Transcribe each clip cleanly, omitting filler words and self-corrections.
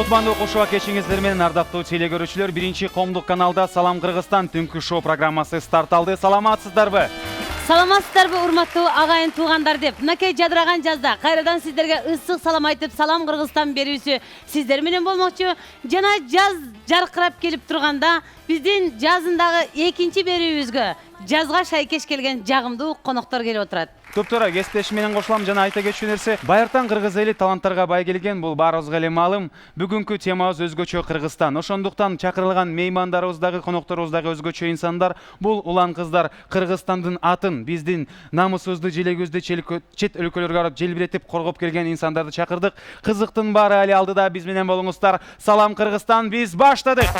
Кутмандуу кошуа кечиңиздер менен ардактуу теле көрүүчүлөр, биринчи коомдук каналда Салам Кыргызстан түнкү шоу программасы старт алды. Саламатсыздарбы? Саламатсыздарбы, урматтуу агайын туугандар деп. Мынакей жадыраган жазда кайрадан сиздерге ысык салам айтып, Салам Кыргызстан берүүсү сиздер менен болмокчу. Жана жаз жаркырап келип турганда биздин жазындагы экинчи берүүбүзгө жазга шайкеш келген жагымдуу коноктор келип отурат. Топтора кесиптешим менен кошулам жана айта кетчү нерсе, байыртан кыргыз эли таланттарга бай келген, бул баарыбызга эле маалым. Бүгүнкү темабыз өзгөчө Кыргызстан. Ошондуктан чакырылган меймандарыбыздагы, конокторубуздагы өзгөчө инсандар, бул улан кыздар Кыргызстандын атын, биздин намысыбызды, желегибизди чет өлкөлөргө барып желбиретип коргоп келген инсандарды чакырдык. Кызыктын баары али алдыда, биз менен болуңуздар. Салам Кыргызстан, биз баштадык.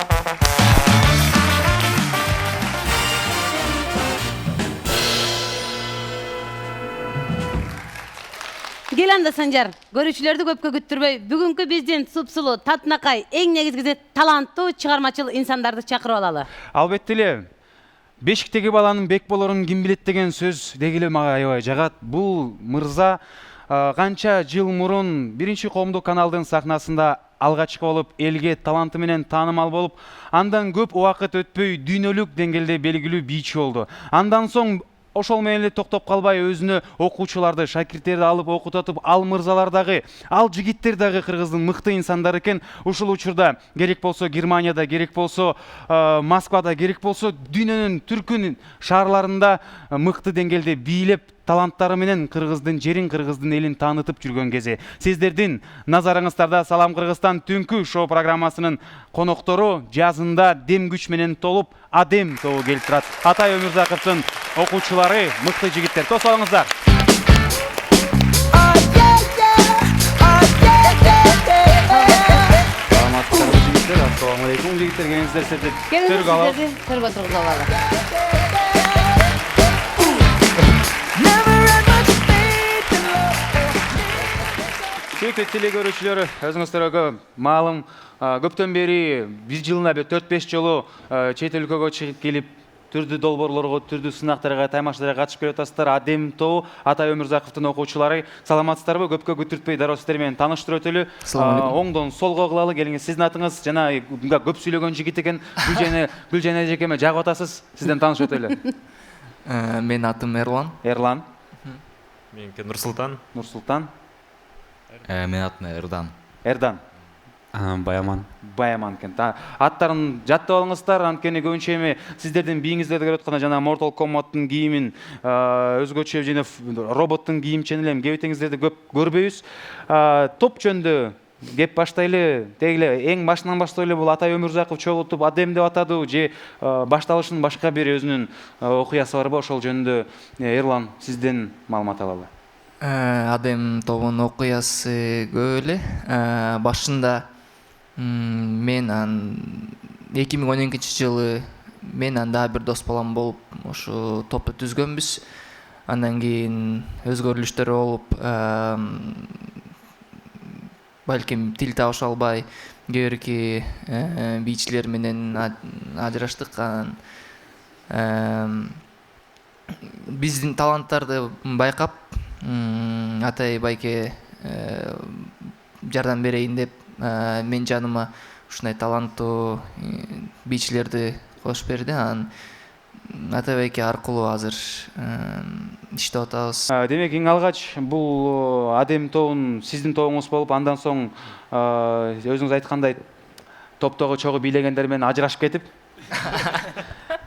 Кел анда Санжар, көрүүчүлөрдү көпкө күттүрбөй, бүгүнкү биздин супсулуу, татынакай, эң негизгиси таланттуу, чыгармачыл инсандарды чакырып алалы. Албетте эле. Бешиктеги баланын бек болорун ким билет деген сөз деги эле мага аябай жагат. Бул мырза канча жыл мурун биринчи коомдук каналдын сахнасында алгачкы болуп, элге таланты менен таанымал болуп, андан көп убакыт өтпөй дүйнөлүк деңгээлде белгилүү бийчи болду. Андан соң ошол менен эле токтоп калбай өзүнө окуучуларды, шакирттерди алып окутатып, ал мырзалар дагы, ал жигиттер дагы Кыргыздын мыкты инсандары экен. Ушул учурда керек болсо Германияда, керек болсо Москвада, керек болсо дүйнөнүн түркүн шаарларында мыкты деңгээлде бийлеп, таланттары менен Кыргыздын жерин, Кыргыздын элин таанытып жүргөн кези. Сиздердин назарыңыздарда Салам Кыргызстан түнкү шоу программасынын коноктору жазында дем күч менен толуп Адем тобу келип турат. Атай Өмүрзаковдун окуучулары, мыкты жигиттер. Тосолуңуздар. Саламатсыздарбы жигиттер? Ассалому алейкум жигиттер, келиңиздер сиздерди төргө алалы. Төргө тургузуп алалы. Сүйүктүү теле көрүүчүлөр, өзүңүздөргө маалым, көптөн бери бир жылына 4-5 жолу чет өлкөгө чыгып келип, түрдүү долбоорлорго, түрдүү сынактарга, таймаштарга катышып келип атасыздар. Адем тобу, Атай Өмүрзаковдун окуучулары. Саламатсыздарбы? Көпкө күтүртпөй дароо сиздер менен тааныштырып өтөлү. Оңдон солго кылалы, келиңиз. Сиздин атыңыз жана көп сүйлөгөн жигит экен. Гүлжан эжекеме жагып атасыз. Сизден таанышып өтөлү. Менин атым Эрлан. Эрлан. Меники Нурсултан. Нурсултан. Менин атым Эрдан. Эрдан. Баяман. Баяман экен. Аттарын жаттап алыңыздар, анткени көбүнчө эми сиздердин бийиңиздерди көрүп атканда жана Mortal Kombat'тын кийимин, өзгөчө жана роботтун кийимчен эле кебетеңиздерди көп көрбөйбүз. Топ жөндө кеп баштайлы. Дегиле эң башынан баштайлы, бул Атай Өмүрзаков чогултуп Адем деп атады же башталышынын башка бир өзүнүн окуясы барбы? Ошол жөнүндө Эрлан сизден маалымат алалы. Адем тобунун окуясы көп эле. Башында мен 2012-жылы мен анда бир дос балам болуп ошо топту түзгөнбүз. Андан кийин өзгөрүлүштөр болуп, балким тил табыша албай, кээ бийчилер менен ажыраштык. Биздин таланттарды байкап, Атай байке жардам берейин деп мен жаныма ушундай таланттуу бийчилерди кошуп берди. Атай байке аркылуу азыр иштеп атабыз. Демек эң алгач бул Адем тобун сиздин тобуңуз болуп, андан соң өзүңүз айткандай топтогу чогуу бийлегендер менен ажырашып кетип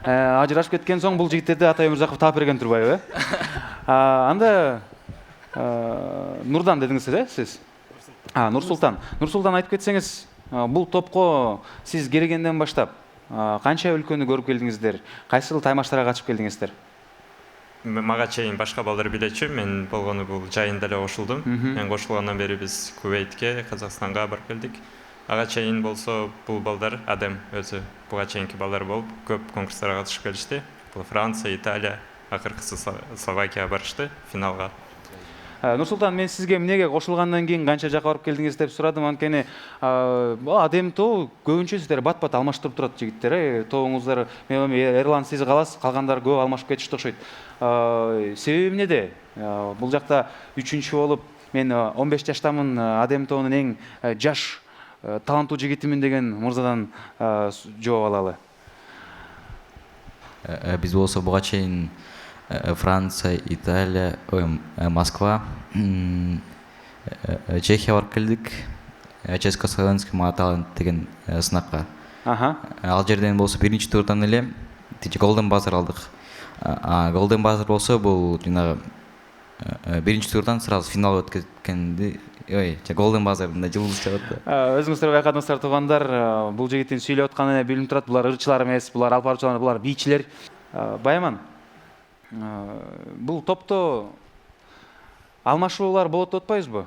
ажырашып кеткен соң бул жигиттерди Атай Өмүрзаков таап берген турбайбы? Анда Нурдан дедиңиз сиз? Нурсултан. Нурсултан айтып кетсеңиз, бул топко сиз келгенден баштап канча өлкөнү көрүп келдиңиздер? Кайсыл таймаштарга катышып келдиңиздер? Мага чейин башка балдар билечү, мен болгону бул жайында эле кошулдум. Мен кошулгандан бери биз Кувейтке, Казакстанга барып келдик. Ага чейин болсо бул балдар Адем өзү буга чейинки балдар болуп, көп конкурстарга катышып келишти. Бул Франция, Италия, акыркысы Словакияга барышты финалга. Нурсултан, мен сизге эмнеге кошулгандан кийин канча жакка барып келдиңиз деп сурадым, анткени Адем тобу көбүнчө сиздер бат-бат алмаштырып турат жигиттер, тобуңуздар. Мен Эрлан сиз каласыз, калгандар көп алмашып кетишти окшойт. Себеби эмнеде? Бул жакта 3-чү болуп, мен 15 жаштамын, Адем тобунун эң жаш таланттуу жигитимин деген мырзадан жооп алалы. Биз болсо буга чейин Франция, Италия, Москва, Чехия барып келдик. Českoslovenский талант деген сынакка. Ал жерден болсо биринчи турдан эле Golden Buzzer алдык. Golden Buzzer болсо бул жанагы биринчи турдан сразу финал өткөзгенди. Golden Buzzer'да жылдыз чыгат. Өзүңүздөр байкадыңыздар туугандар, бул жигиттин сүйлөп атканы билинип турат. Булар ырчылар эмес, булар алып баруучулар, булар бийчилер. Байаман, бул топто алмашуулар болот деп атпайбызбы?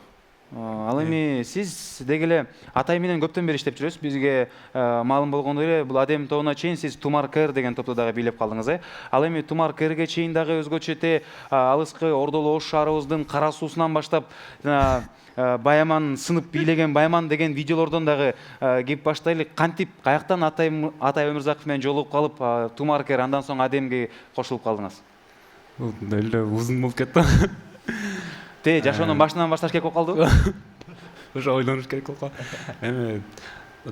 Ал эми сиз деги эле Атай менен көптөн бери иштеп жүрөсүз. Бизге маалым болгондой эле бул Адем тобуна чейин сиз Тумар Кэр деген топто дагы бийлеп калдыңыз, Ал эми Тумар Кэрге чейин дагы өзгөчө алыскы Ордолу Ош шаарыбыздын кара суусунан баштап Байаман сынып бийлеген Байаман деген видеолордон дагы кеп баштайлык. Кантип каяктан Атай Өмүрзаков менен жолугуп калып Тумар Кэр андан соң Адемге кошулуп калдыңыз? Бул деле узун болуп кетти. Жашоонун башынан башташ керек болуп калдыбы? Ошо ойлонуш керек болуп калды. Эми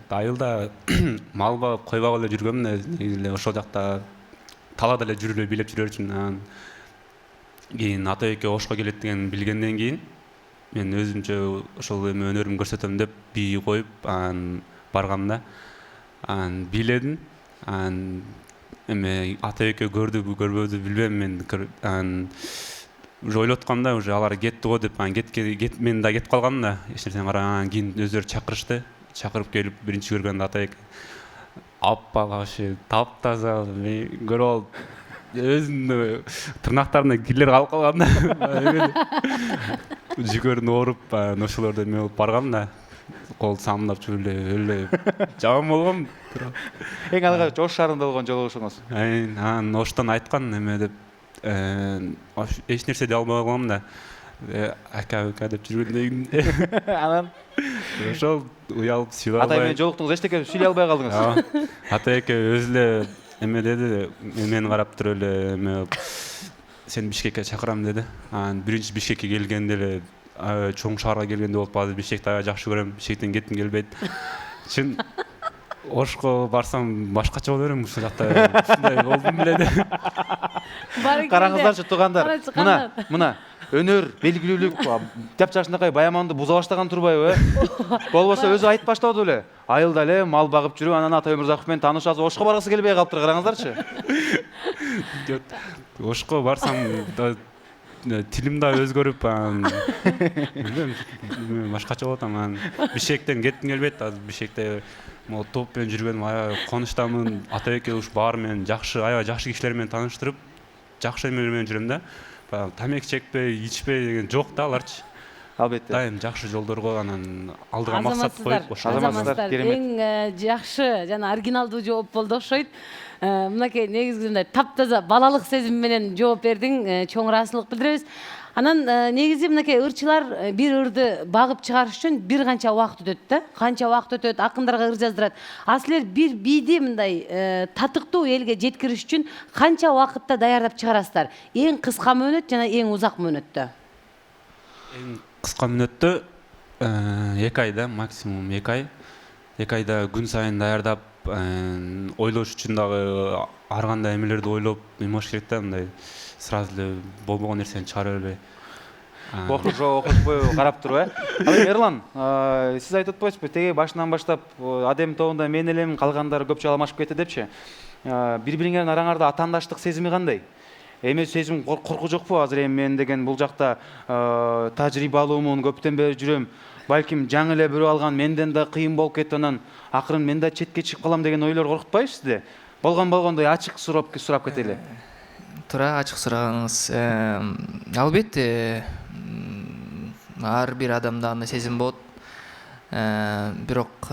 айылда мал багып, кой багып эле жүргөмүн, негизи эле ошол жакта талаада эле жүрүп бийлеп жүрөр үчүн. Кийин Атай эке Ошко келет деген билгенден кийин мен өзүмчө ошол эми өнөрүмдү көрсөтөм деп бий коюп баргам да. Бийледим. Эми Атай эке көрдүбү, көрбөдү билбейм мен. Уже ойлотканда уже алар кетти го деп, мен да кетип калгам да. Эч нерсени карабай, кийин өздөрү чакырышты. Чакырып келип биринчи көргөндө Атай эке аппак вообще таптаза көрүп алып, өзүнүн тырнактарына кирлер калып калган да. Жүгөрүн ооруп, ошолордо эме болуп баргам да. Кол самдап жүрүп эле жаман болгом. Эң алгач Ош шаарында болгон жолугушуңуз. Оштон айткан эме деп эч нерсе дей албай калгам да. Ака деп жүргөндөн кийин Анан ошол уялып сүйлөп Атай менен жолуктуңуз, эчтеке сүйлөй албай калдыңыз. Атай эке өзү эле эме деди, мени карап туруп эле эме сени Бишкекке чакырам деди. Биринчи Бишкекке келгенде эле чоң шаарга келгенде болуп калды. Бишкекти аябай жакшы көрөм, Бишкектен кетким келбейт. Чын Ошко барсам башкача боло берем, ушул жакта ушундай болдум беле. Караңыздарчы туугандар. Мына өнөр белгилүүлүк жапжашынакай Байаманды буза баштаган турбайбы? Болбосо өзү айтып баштабады беле. Айылда эле мал багып жүрүп, анан Атай Өмүрзаков менен таанышып, Ошко баргысы келбей калыптыр, караңыздарчы. Ошко барсам тилим да өзгөрүп, башкача болот. Бишкектен кетким келбейт. Бишкекте топ менен жүргөнүм аябай конучтамын. Атай эке уш баары менен аябай жакшы кишилер менен тааныштырып, жакшы эмелер менен жүрөм да. Тамек чекпей, ичпей деген жок да аларчы. Албетте. Дайым жакшы жолдорго анан алдыга максат коюп ошол. Азаматтар, эң жакшы жана оригиналдуу жооп болду окшойт. Мынакей негизги мындай таптаза балалык сезим менен жооп бердиң, чоң ыраазычылык билдиребиз. Анан негизи мынакей ырчылар бир ырды багып чыгарыш үчүн бир канча убакыт өтөт да. Канча убакыт өтөт, акындарга ыр жаздырат. Силер бир бийди мындай татыктуу элге жеткириш үчүн канча убакытта даярдап чыгарасыздар? Эң кыска мөөнөт жана эң узак мөөнөттө? Эң кыска мөөнөттө 2 айда, максимум 2 ай. 2 айда күн сайын даярдап, ойлош үчүн дагы ар кандай эмелерди ойлоп, эмеш керек да, мындай сразу эле болбогон нерсени чыгара бербей. Окушпой карап туруп, Ал эми Эрлан, сиз айтып атпайсызбы, теги башынан баштап Адем тобунда мен элем, калгандары көпчө алмашып кетти депчи. Бири-бириңердин араңарда атаандаштык сезими кандай? Эме сезим корку жокпу? Азыр эми мен деген бул жакта тажрыйбалуумун, көптөн бери жүрөм. Балким жаңы эле бирөө алган, менден да кыйын болуп кетти, анан акырын мен да четке чыгып калам деген ойлор коркутпайбы сизди? Болгондой ачык сурап кетели. Туура, ачык сураганыңыз. Албетте ар бир адамда андай сезим болот. Бирок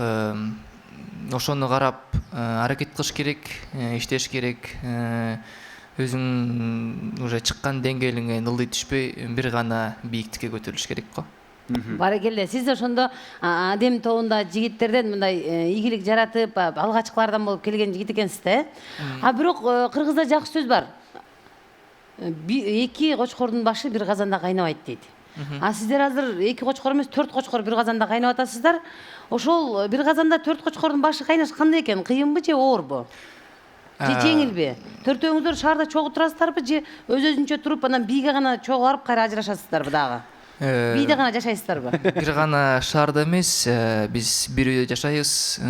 ошону карап аракет кылыш керек, иштеш керек. Өзүң уже чыккан деңгээлиңе ылдый түшпөй, бир гана бийиктикке көтөрүлүш керек го. Баракелде, сиз ошондо Адем тобунда жигиттерден мындай ийгилик жаратып, алгачкылардан болуп келген жигит экенсиз да. Бирок кыргызда жакшы сөз бар. 2 кочкордун башы бир казанда кайнабайт дейт. А сиздер азыр 2 кочкор эмес 4 кочкор бир казанда кайнап атасыздар. Ошол бир казанда 4 кочкордун башы кайнаш кандай экен? Кыйынбы же оорбу? Же жеңилби? Төртөөңүздөр шаарда чогуу турасыздарбы же өз-өзүнчө туруп анан бийге гана чогуу барып кайра ажырашасыздарбы дагы? Бийде гана жашайсыздарбы? Бир гана шаарда эмес, биз бир үйдө жашайбыз.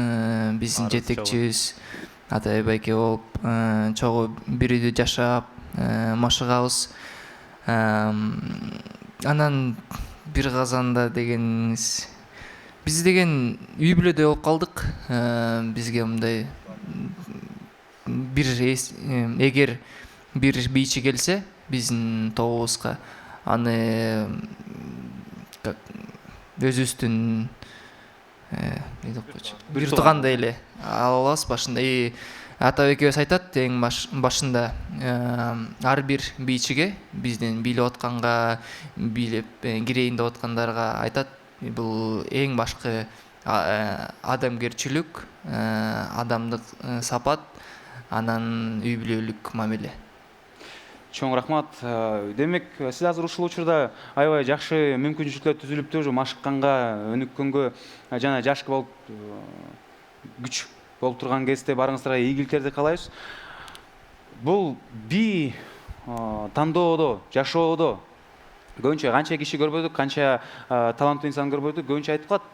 Биздин жетекчибиз Атай байке болуп, чогуу бир үйдө жашап, машыгабыз. Анан бир казанда дегениңиз, биз деген үй бүлөдөй болуп калдык. Бизге мындай эгер бир бийчи келсе биздин тобубузга, аны өзүбүздүн бир туугандай эле ала алабыз башында. Ата экөөбүз айтат эң башында, ар бир бийчиге, биздин бийлеп атканга, бийлеп кирейин деп аткандарга айтат, бул эң башкы адамгерчилик, адамдык сапат, анан үй бүлөлүк мамиле. Чоң рахмат. Демек, сиз азыр ушул учурда аябай жакшы мүмкүнчүлүктөр түзүлүптү, уже машыкканга, өнүккөнгө жана жашкы болуп күч болуп турган кезде барыңыздарга ийгиликтерди каалайбыз. Бул бий тандоодо, жашоодо көбүнчө канча киши көрбөдүк, канча таланттуу инсан көрбөдүк, көбүнчө айтып калат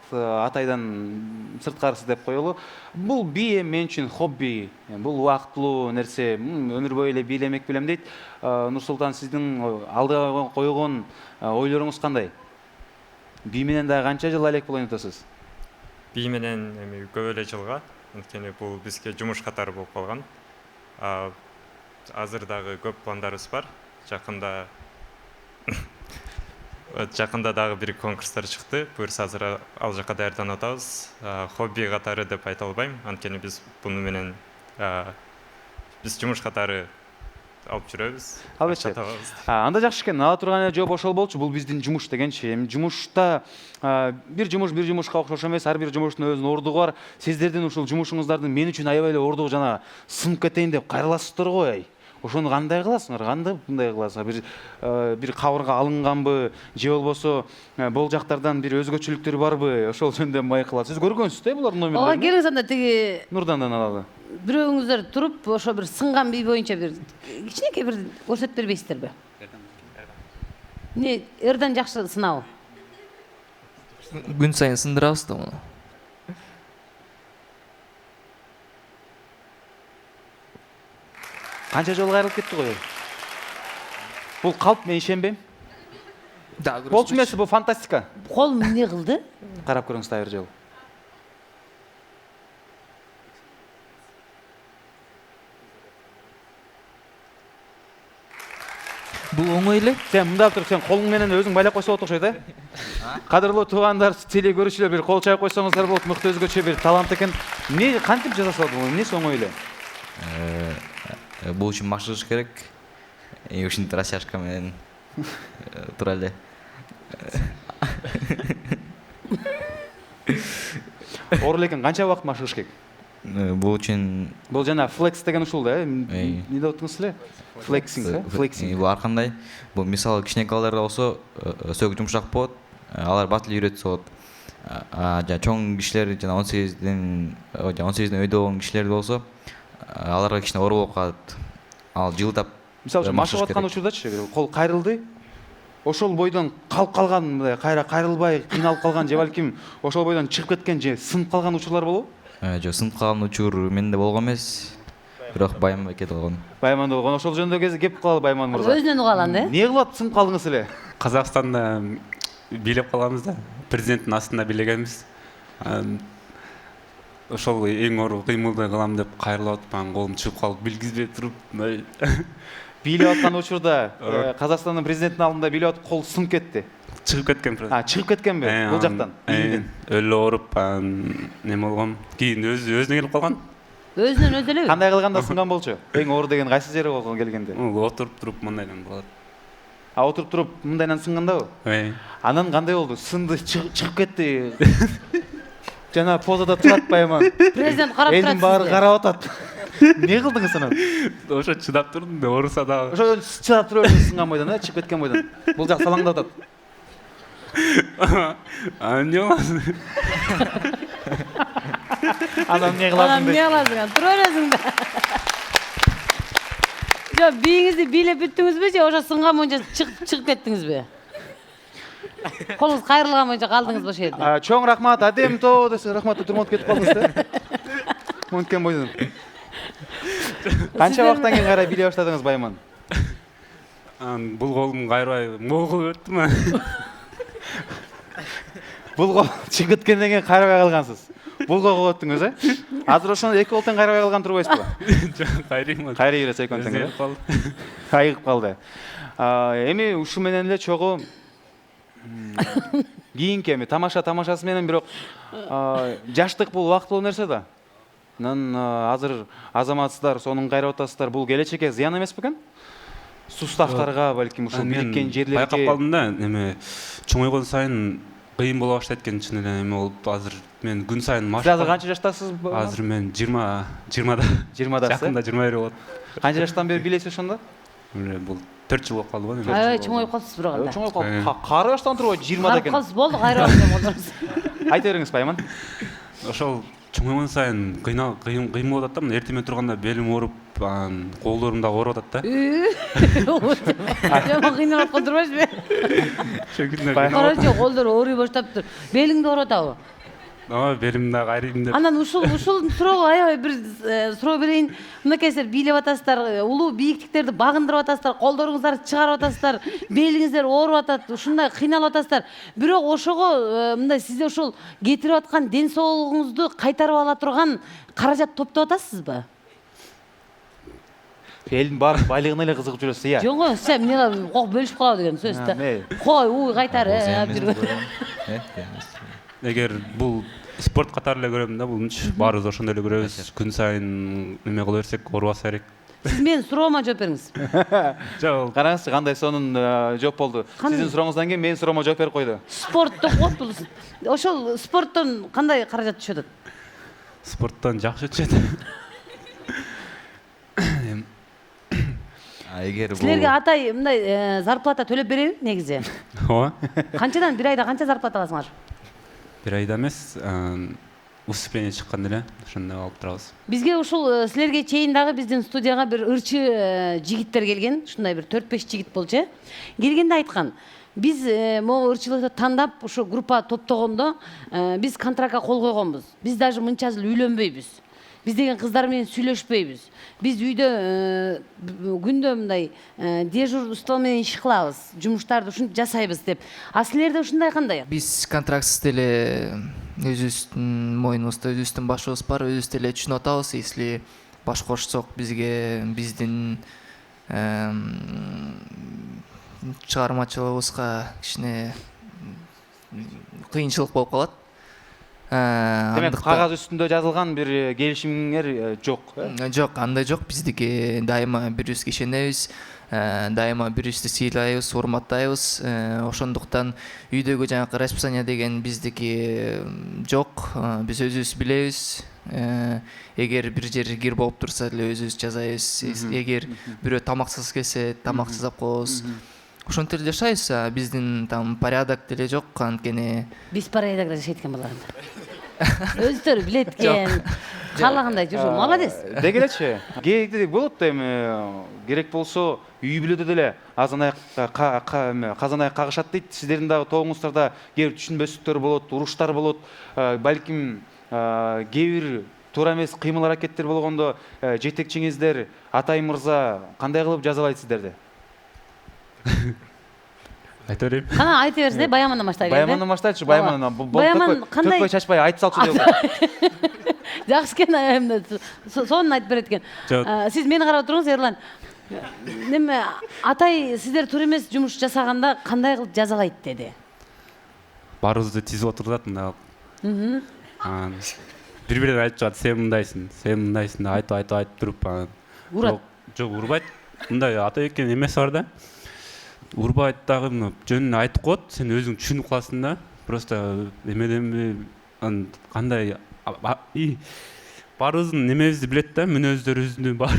атайдан сырткарысы деп коелу. Бул бий мен үчүн хобби, бул убактылуу нерсе, өмүр бою эле бийлемек билем дейт. Нурсултан, сиздин алдыга койгон ойлоруңуз кандай? Бий менен дагы канча жыл алек болоюн атасыз? Бий менен көп эле жылга, анткени бул бизге жумуш катары болуп калган. Азыр дагы көп пландарыбыз бар. Жакында дагы бир конкурстар чыкты. Буюрса азыр ал жака даярданып атабыз. Хобби катары деп айта албайм, анткени биз буну менен биз жумуш катары алып жүрөбүз. Албетте. Анда жакшы экен. Ала турган жооп ошол болчу. Бул биздин жумуш дегенчи. Эми жумушта бир жумушка окшош эмес, ар бир жумуштун өзүнүн ордугу бар. Сиздердин ушул жумушуңуздардын мен үчүн аябай эле ордугу жана сынып кетейин деп кайрыласыздар го. Ошону кандай кыласыңар? Кандай мындай кыласыңар? Бир кабырга алынганбы, же болбосо бул жактардан бир өзгөчөлүктөр барбы? Ошол жөнүндө байкалат. Сиз көргөнсүз да булардын номерлерин? Ооба, келиңиз анда тиги Нурдандан алалы. бирөөңүздөр туруп, ошо бир сынган бий боюнча бир кичинекей бир көрсөтүп бербейсиздерби? Эмне эрден жакшы сынабы? Күн сайын сындырабыз да муну. Канча жолу кайрылып кетти го. Бул калп, мен ишенбейм. Болчу эмес, бул фантастика. Колум эмне кылды? Карап көрүңүз да бир жолу. Бул оңой эле. Сен мында туруп, сен колуң менен өзүң байлап койсо болот окшойт, Кадырлуу туугандар, теле көрүүчүлөр, бир кол чайып койсоңуздар болот, мыкты өзгөчө бир талант экен. Эмне кантип жасаса болот? Эмнеси оңой эле? Бул үчүн машыгыш керек. Ушинтип растяжка менен тура эле. Оор элекен, канча убакыт машыгыш керек? Бул үчүн Бул жана флекс деген ушул да, эмне деп аттыңыз эле? Флексинг, флексинг. бул ар кандай. Бул мисалы кичинекей балдарда болсо сөк жумшак болот, алар бат эле үйрөтсө болот. Жана чоң кишилер, жана 18ден өйдө болгон кишилер болсо, аларга кичине оор болуп калат. Ал жылдап Мисалы машыгып аткан учурдачы, кол кайрылды. Ошол бойдон калып калган, мындай кайра кайрылбай, кыйналып калган же балким ошол бойдон чыгып кеткен же сынып калган учурлар болобу? Жок, сынып калган учур менде болгон эмес. Бирок Байман байке болгон. Байман болгон, ошол жөнүндө кеп калалы Байман мырза. Өзүнөн угалан, Эмне кылып сынып калдыңыз эле? Казакстанда бийлеп калганбыз да, президенттин астында бийлегенбиз. Ошол эң оор кыймылды кылам деп кайрылып атпан, колум чыгып калып, билгизбей туруп, Бийлеп аткан учурда Казакстандын президентинин алдында бийлеп атып кол сынып кетти. чыгып кеткен. Чыгып кеткенби? Бул жактан. Өлө ооруп, неме болгон. Кийин өзүнө келип калган. Өзүнөн өзү элеби? Кандай кылганда сынган болчу? Эң оор деген кайсы жери болгон келгенде? Отуруп туруп мындайдан болот. Отуруп туруп мындайдан сынгандабы? Анан кандай болду? Сынды, чыгып кетти. Жана позада турат Байман. Президент карап турат. Элдин баары карап атат. Эмне кылдыңыз анан? Ошо чыдап турдум да, ооруса дагы. Ошо чыдап туруп сынган бойдон, чыгып кеткен бойдон. Бул жак салаңдап атат. эмне кыласың? Анан эмне Анан кыласың эмне деп. кыласың? Тура бересиң да. Жок, бийиңизди бийлеп бүттүңүзбү же ошо сынган боюнча чыгып кеттиңизби? Колуңуз кайрылган боюнча калдыңызбы ошол жерде? Чоң рахмат, адем то десе рахмат турмуп кетип калдыңыз да. Мунткен бойдон. Канча убакыттан кийин кайра бийлей баштадыңыз Байман? Бул колум кайрыбай могул кылып өттүм. Бул кол чыгып кеткенден кийин кайрабай калгансыз. Бул кол өттүңүз, Азыр ошону эки кол тең кайрабай калган турбайсызбы? Жок, кайрыйм. Кайрый берет эки кол тең. Кайгып калды. Эми ушу менен эле чогуу кийинки эми тамашасы менен бирок жаштык бул убактылуу нерсе да. Анан азыр азаматсыздар, сонун кайрап атасыздар. Бул келечекке зыян эмес бекен? Суставтарга, балким ушул бириккен жерлерге. Байкап калдым да, эми чоңойгон сайын кыйын боло баштайт экен чын эле. Эми болуп азыр мен күн сайын Сиз азыр канча жаштасыз? Азыр мен 20да. 20дасыз. Жакында 21 болот. Канча жаштан бери билесиз ошондо? Бул 4 жыл болуп калды го. Аябай чоңоюп калыпсыз бирок анда. Чоңоюп калып, кары баштан турбайбы 20да Карып экен. калсыз болду, кайрап алып. Айта бериңиз Байман. Ошол чоңойгон сайын кыйын болуп атат да. Мына эртең менен турганда белим ооруп, колдорум да ооруп атат да. Жаман кыйналып аткан турбайсызбы? Карачы, колдор ооруй баштаптыр. Белиңди ооруп атабы? Ооба, белим да кайрыйм деп. Анан ушул суроого аябай бир суроо берейин. Мынакей силер бийлеп атасыздар, улуу бийиктиктерди багындырып атасыздар, колдоруңуздарды чыгарып атасыздар, белиңиздер ооруп атат, ушундай кыйналып атасыздар. Бирок ошого мындай сизде ушул кетирип аткан ден соолугуңузду кайтарып ала турган каражат топтоп атасызбы? Элдин баары байлыгына эле кызыгып жүрөсүз, иә. Жок, сен эмне кок бөлүшүп калабы деген сөз да. Кой, кайтар, Эгер бул спорт катары эле көрөм да, бул баарыбыз ошондой эле көрөбүз. Күн сайын эме кыла берсек оорубаса керек. Сиз менин суроома жооп бериңиз. Жок, Караңызчы, кандай сонун жооп болду. Сиздин сурооңуздан кийин менин суроомо жооп берип койду. Спортто бул. Ошол спорттон кандай каражат түшүп атат? спорттон жакшы өтүшөт. Эгер бул Силерге атай мындай зарплата төлөп береби негизи? Ооба. Канчадан бир айда канча зарплата аласыңар? Бир айда эмес, выступление чыкканда эле ошондой алып турабыз. Бизге ушул силерге чейин дагы биздин студияга бир ырчы жигиттер келген, ушундай бир 4-5 жигит болчу. Келгенде айткан, биз могу ырчылыкты тандап ушу группа топтогондо биз контрактка кол койгонбуз. Биз даже мынча жыл үйлөнбөйбүз. Биз деген кыздар менен сүйлөшпөйбүз. Биз үйдө күндө мындай дежурство менен иш кылабыз, жумуштарды ушинтип жасайбыз деп. А силерде ушундай кандай? Биз контрактсыз деле өзүбүздүн мойнубузда өзүбүздүн башыбыз бар, өзүбүз деле түшүнүп атабыз. Если баш кошсок бизге биздин чыгармачылыгыбызга кичине кыйынчылык болуп калат. Демек, кагаз үстүндө жазылган бир келишимиңер жок. Жок, андай жок. Биздики дайыма бирибизге ишенебиз, дайыма бирибизди сыйлайбыз, урматтайбыз. Ошондуктан үйдөгү жанакы расписание деген биздики жок. Биз өзүбүз билебиз. Эгер бир жер кир болуп турса деле өзүбүз жасайбыз. Эгер бирөө тамаксыз келсе, тамак жасап коебуз. Ошентип эле жашайбыз. Биздин там порядок деле жок, анткени Биз порядокто жашайт экен балар. Өздөрү билет экен. Каалагандай жүрүшүп, молодец. Деги элечи, кээде болот да эми керек болсо үй бүлөдө деле азан аяк казан аяк кагышат дейт. Сиздердин дагы тобуңуздарда кээ бир түшүнбөстүктөр болот, уруштар болот, балким кээ бир туура эмес кыймыл аракеттер болгондо жетекчиңиздер Атай мырза кандай кылып жазалайт сиздерди? Айта берейин. Кана айта берсиңер, Баямандан баштайлы. Баямандан баштайлычы, Баямандан. Баяман кандай Төкпөй чачпай айта салчу деп. жакшы экен, сонун айтып берет экен. Сиз мени карап туруңуз, Эрлан. Неме Атай сиздер туура эмес жумуш жасаганда кандай кылып жазалайт деди? Баарыбызды тизип отурат мында. Бири-бирине айтып чыгат, сен мындайсың деп айтып туруп. Урат. Жок, урбайт. Мындай Атай экен эмеси бар да. Урбайт дагы жөнүн айтып коет, сен өзүң түшүнүп каласың да. Просто эмеден кандай баарыбыздын немебизди билет да, мүнөздөрүбүздү бар.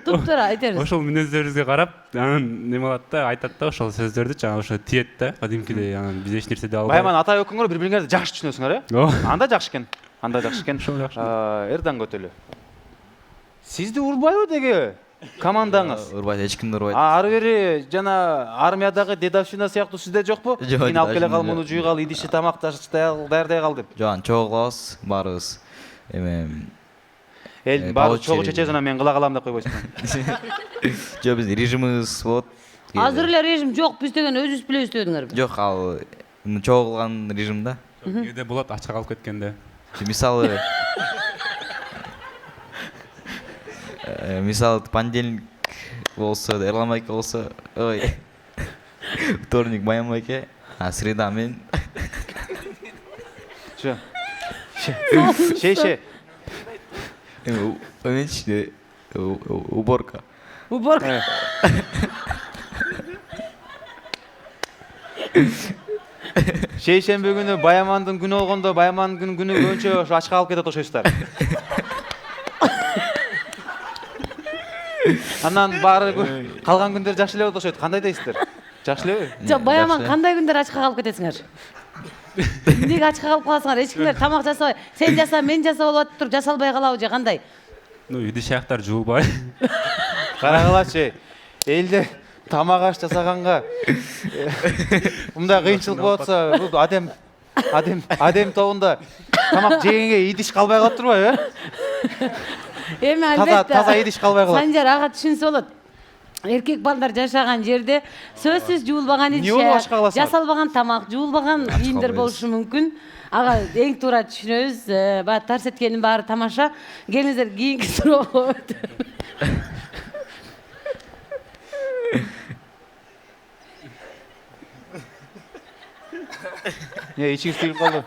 Туптура айтербиз. Ошол мүнөздөрүбүзгө карап, анан неме кылат да, айтат да ошол сөздөрдү, жана ошо тиет да, кадимкидей, анан биз эч нерсе дей албай. Баяман ата экөөңөр бири бириңерди жакшы түшүнөсүңөр, э? Анда жакшы экен. Анда жакшы экен. Ошол жакшы. Эрдан көтөлү. Сизди урбайбы деги командаңыз? Урбайт, эч кимди урбайт. Ары бери жана армиядагы дедовщина сыяктуу сизде жокпу? Жок, Мен алып келе кал, дедовщина муну жуйгал, идиши тамак даярдай кал деп. Жок, чогуу кылабыз, баарыбыз. Эме Элдин баары Паучери. чогуу чечесин мен кыла калам деп койбойсуң. жок, биздин режимибиз болот. Азыр эле режим жок, биз деген өзүбүз билебиз дедиңерби? Жок, ал чогуу кылган режим да. Кээде болот ачка калып кеткенде. Мисалы мисалы понедельник болсо, Эрлан байке болсо, ой. Вторник Баян байке, а среда мен. Шеше. Менчи уборка. Уборка. Шейшембе күнү Баямандын күнү болгондо, Баямандын күнү көбүнчө ошо ачка калып кетет окшойсуздар. Анан баары калган күндөр жакшы эле болот окшойт. Кандай дейсиздер? Жакшы элеби? Жок, Баяман кандай күндөр ачка калып кетесиңер? Эмнеге ачка калып каласыңар? Эч кимдер тамак жасабай, сен жаса, мен жаса болуп атып туруп жасалбай калабы же кандай? Ну, идиш аяктар жуулбай. Карагылачы. Элде тамак аш жасаганга мындай кыйынчылык болуп атса, бул адем тобунда тамак жегенге идиш калбай калып турбайбы, э? Эми албетте. Таза идиш калбай калат. Санжар ага түшүнсө болот. Эркек балдар жашаган жерде сөзсүз жуулбаган идиш, Эмне болуп ачка каласыңар? жасалбаган тамак, жуулбаган кийимдер болушу мүмкүн. Ага эң туура түшүнөбүз. Баягы тарс эткенин баары тамаша. Келиңиздер кийинки суроого өтөлү. Ичиңиз тигип калды.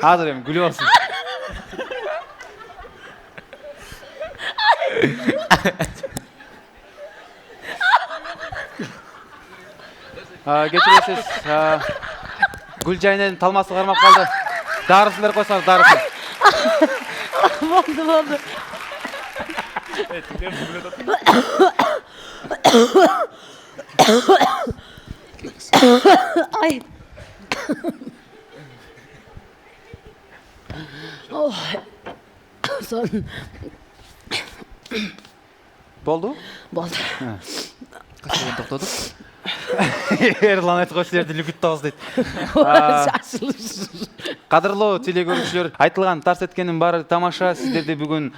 Азыр эми күлүп алсын. Кечиресиз. Гүлжайненин талмасы кармап калды. Дарысын берип койсоңуз, дарысын. Болду. Ай. Ой. Сон. Болду? Болду. Качан токтодук? Эрлан айтып койсу силерди үлгүт табыз дейт. Шашылыш. Кадырлуу телекөрүүчүлөр, айтылган тарс эткенин баары тамаша. Сиздерди бүгүн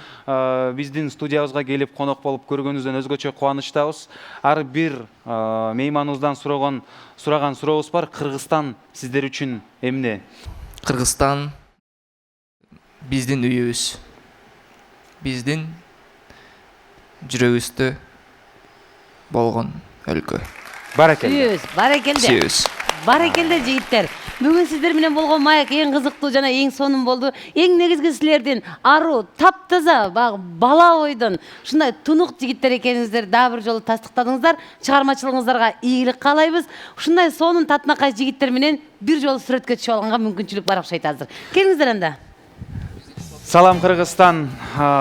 биздин студиябызга келип конок болуп көргөнүңүздөн өзгөчө кубанычтабыз. Ар бир мейманыбыздан сураган сурообуз бар. Кыргызстан сиздер үчүн эмне? Кыргызстан биздин үйүбүз. Биздин жүрөгүбүздө болгон өлкө. Баракелде. Баракелде. Сүйүбүз. Баракелде жигиттер. Бүгүн сиздер менен болгон маек эң кызыктуу жана эң сонун болду. Эң негизги силердин аруу, таптаза, бала бойдон ушундай тунук жигиттер экениңиздер дагы бир жолу тастыктадыңыздар. Чыгармачылыгыңыздарга ийгилик каалайбыз. Ушундай сонун татынакай жигиттер менен бир жолу сүрөткө түшүп алганга мүмкүнчүлүк бар окшойт азыр. Келиңиздер анда. Салам Кыргызстан,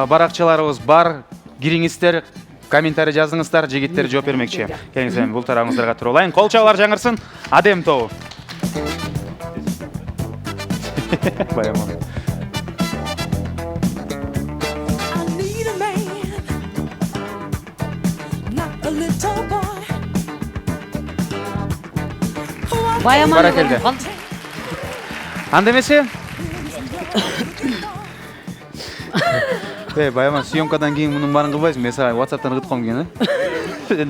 баракчаларыбыз бар. Кириңиздер, комментарий жазыңыздар, жигиттер жооп бермекчи. Келиңиздер, бул тарабыңыздарга туруп алайын. Кол чабуулар жаңырсын. Адем тобу. Баяман. Баяман. Баракелде. Анда эмесе? Баяман, съемкадан кийин мунун баарын кылбайсың. Мен сага WhatsApp'тан ыргытып койгом экен,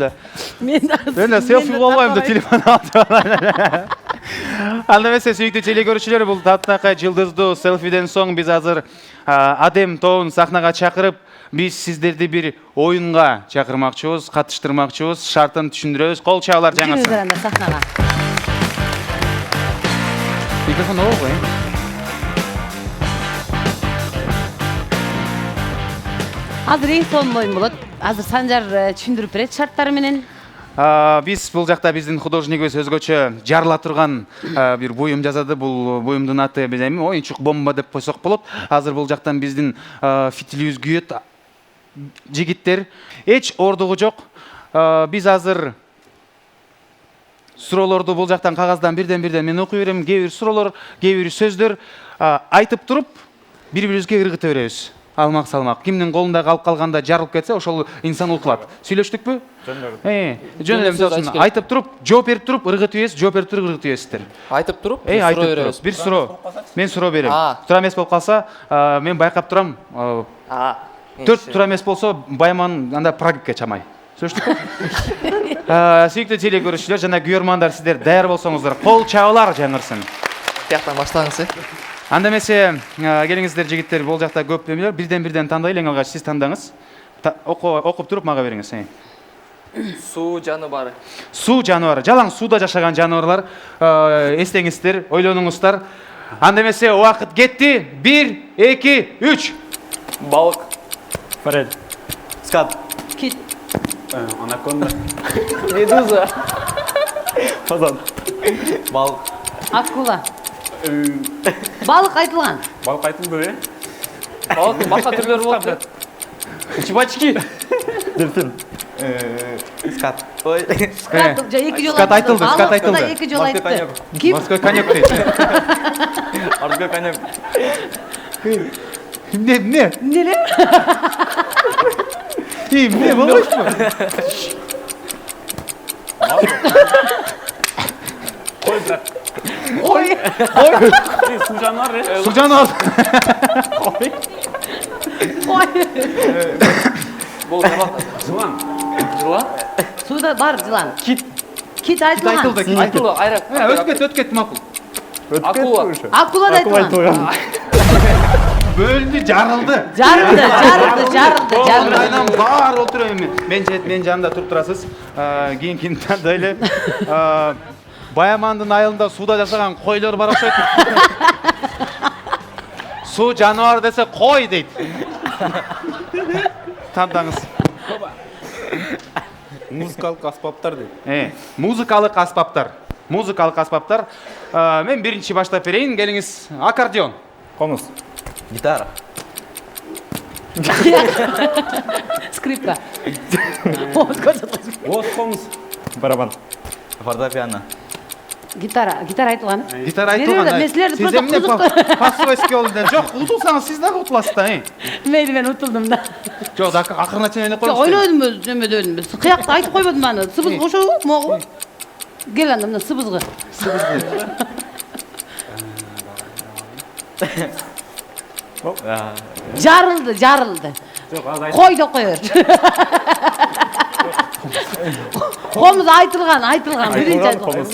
э? Мен селфи болбойм да телефон алып. Анда эмесе, сүйүктүү телекөрүүчүлөр, бул татынакай жылдыздуу селфиден соң биз азыр Адем тобун сахнага чакырып, биз сиздерди бир оюнга чакырмакчыбыз, катыштырмакчыбыз, шартын түшүндүрөбүз. Кол чабуулар жаңырсын. Келиңиздер анда сахнага. Микрофон ого кой. Азыр эң сонун оюн болот. Азыр Санжар түшүндүрүп берет шарттары менен. Биз бул жакта биздин художникибиз өзгөчө жарыла турган бир буюм жасады. Бул буюмдун аты биз эми оюнчук бомба деп койсок болот. Азыр бул жактан биздин фитилибиз күйөт. Жигиттер эч ордугу жок. Биз азыр суроолорду бул жактан кагаздан бирден мен окуй берем. Кээ бир суроолор, кээ бир сөздөр айтып туруп бири-бирибизге ыргыта беребиз. Алмак салмак. Кимдин колунда калып калганда жарылып кетсе, ошол инсан утулат. Сүйлөштүкпү? Жөн эле мисалы айтып туруп, жооп берип туруп ыргытып ийбиз, жооп берип туруп ыргытып ийбиздер. Айтып туруп, Айтып туруп. Бир суроо. Мен суроо берем. Туура эмес болуп калса, мен байкап турам. 4 туура эмес болсо, Байман анда прогибке чамай. Сөйлөштүкпү? Сүйүктүү теле көрүүчүлөр жана күйөрмандар, сиздер даяр болсоңуздар, кол чабуулар жаңырсын. Тияктан баштаңыз, Анда эмесе, келиңиздер жигиттер, бул жакта көп эмелер, бирден тандайлы, эң алгач сиз тандаңыз. Окуп туруп мага бериңиз. Суу жаныбары. Суу жаныбары, жалаң сууда жашаган жаныбарлар, эстеңиздер, ойлонуңуздар. Анда эмесе, убакыт кетти. 1, 2, 3. Балык. Форель. Скат. Кит. Анаконда. Медуза. Фазан. Балык. Акула. Балык айтылган. Балык айтылды, Балык башка түрлөрү болот. Чебачки. Дельфин. Скат. Ой. Скат эки жолу Скат айтылды, скат Балыкты да айтылды. эки жолу айтты. Ким? Морской конек дейт. Морской конек. Не? Неле? Не болбойбу? Кой, брат. Ой. Суу жаныбары. Суу жаныбары. Ой. Бул нема? Жылан. Жылан? Суда бар жылан. Кит. Кит айтылган. Айтылды, айрак. Өткөт макул. Акула. Акула да айтылган. Бөлүндү, жарылды. Жарылды. Айнам бар отуруп эми. Мен жанында туруп турасыз. Кийинкини тандайлы. Баямандын айылында сууда жашаган койлор бар окшойт. Суу жаныбар десе кой дейт. Тандаңыз. Музыкалык аспаптар дейт. Музыкалык аспаптар. Мен биринчи баштап берейин. Келиңиз. Аккордеон. Комуз. Гитара. Скрипка. Вот комуз. Барабан. Фортепиано. Гитара айтылган. Гитара айтылган. Мен силерди Сиз эмне пассовойский болду? Жок, утулсаңыз сиз дагы утуласыз да. Мейли мен утулдум да. Жок, акырына чейин эле коюңуз. Ойлодум өзүм. Кыякты айтып койбодум аны. Сыбыз ошо могу. Кел анда мына сыбызгы. Жарылды. Кой да коер. Комуз айтылган. Биринчи айтылган.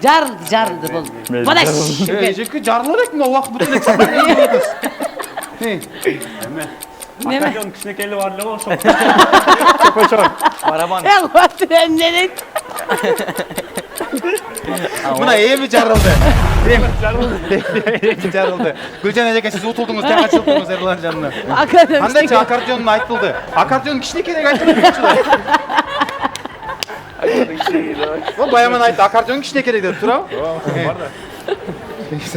Жарылды болду. Бадаш. Эжеки жарылар экен, убакыт бүтүн эле. Неме? Аккордеон кичинекейли бар эле го ошо. Барабан. Эмне Мына эми жарылды. Жарылды. Гүлжан эжеке, сиз утулдуңуз, жаңа чылдыңыз Эрлан жанына. Кандайча аккордеон айтылды? Аккордеон кичинекейдек айтылды. Баяман айтты, аккордеон кичинекейдек деп турабы? Бар да. Сиз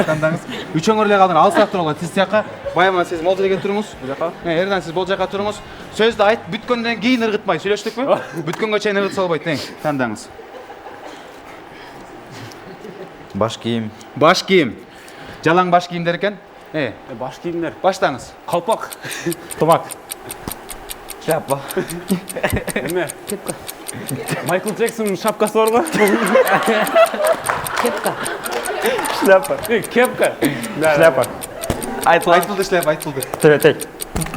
тандаңыз. Үчөңөр эле калдыңыз. Алысыраак туруңуз. Сиз тияка, Баяман сиз мол жерге туруңуз. Бу жака. Эрдан сиз бул жака туруңуз. Сөздү айтып бүткөндөн кийин ыргытмай, сүйлөштүкпү? Бүткөнгө чейин ыргытса болбойт. Тандаңыз. Баш кийим. Баш кийим. Жалаң баш кийимдер экен. Баш кийимдер. Баштаңыз. Калпак. Тумак. Шляпа. Эме? Кепка. Майкл Джексонун шапкасы бар го? Кепка. Шляпа. Кепка. Шляпа. Айтылды шляпа, айтылды. Тетек.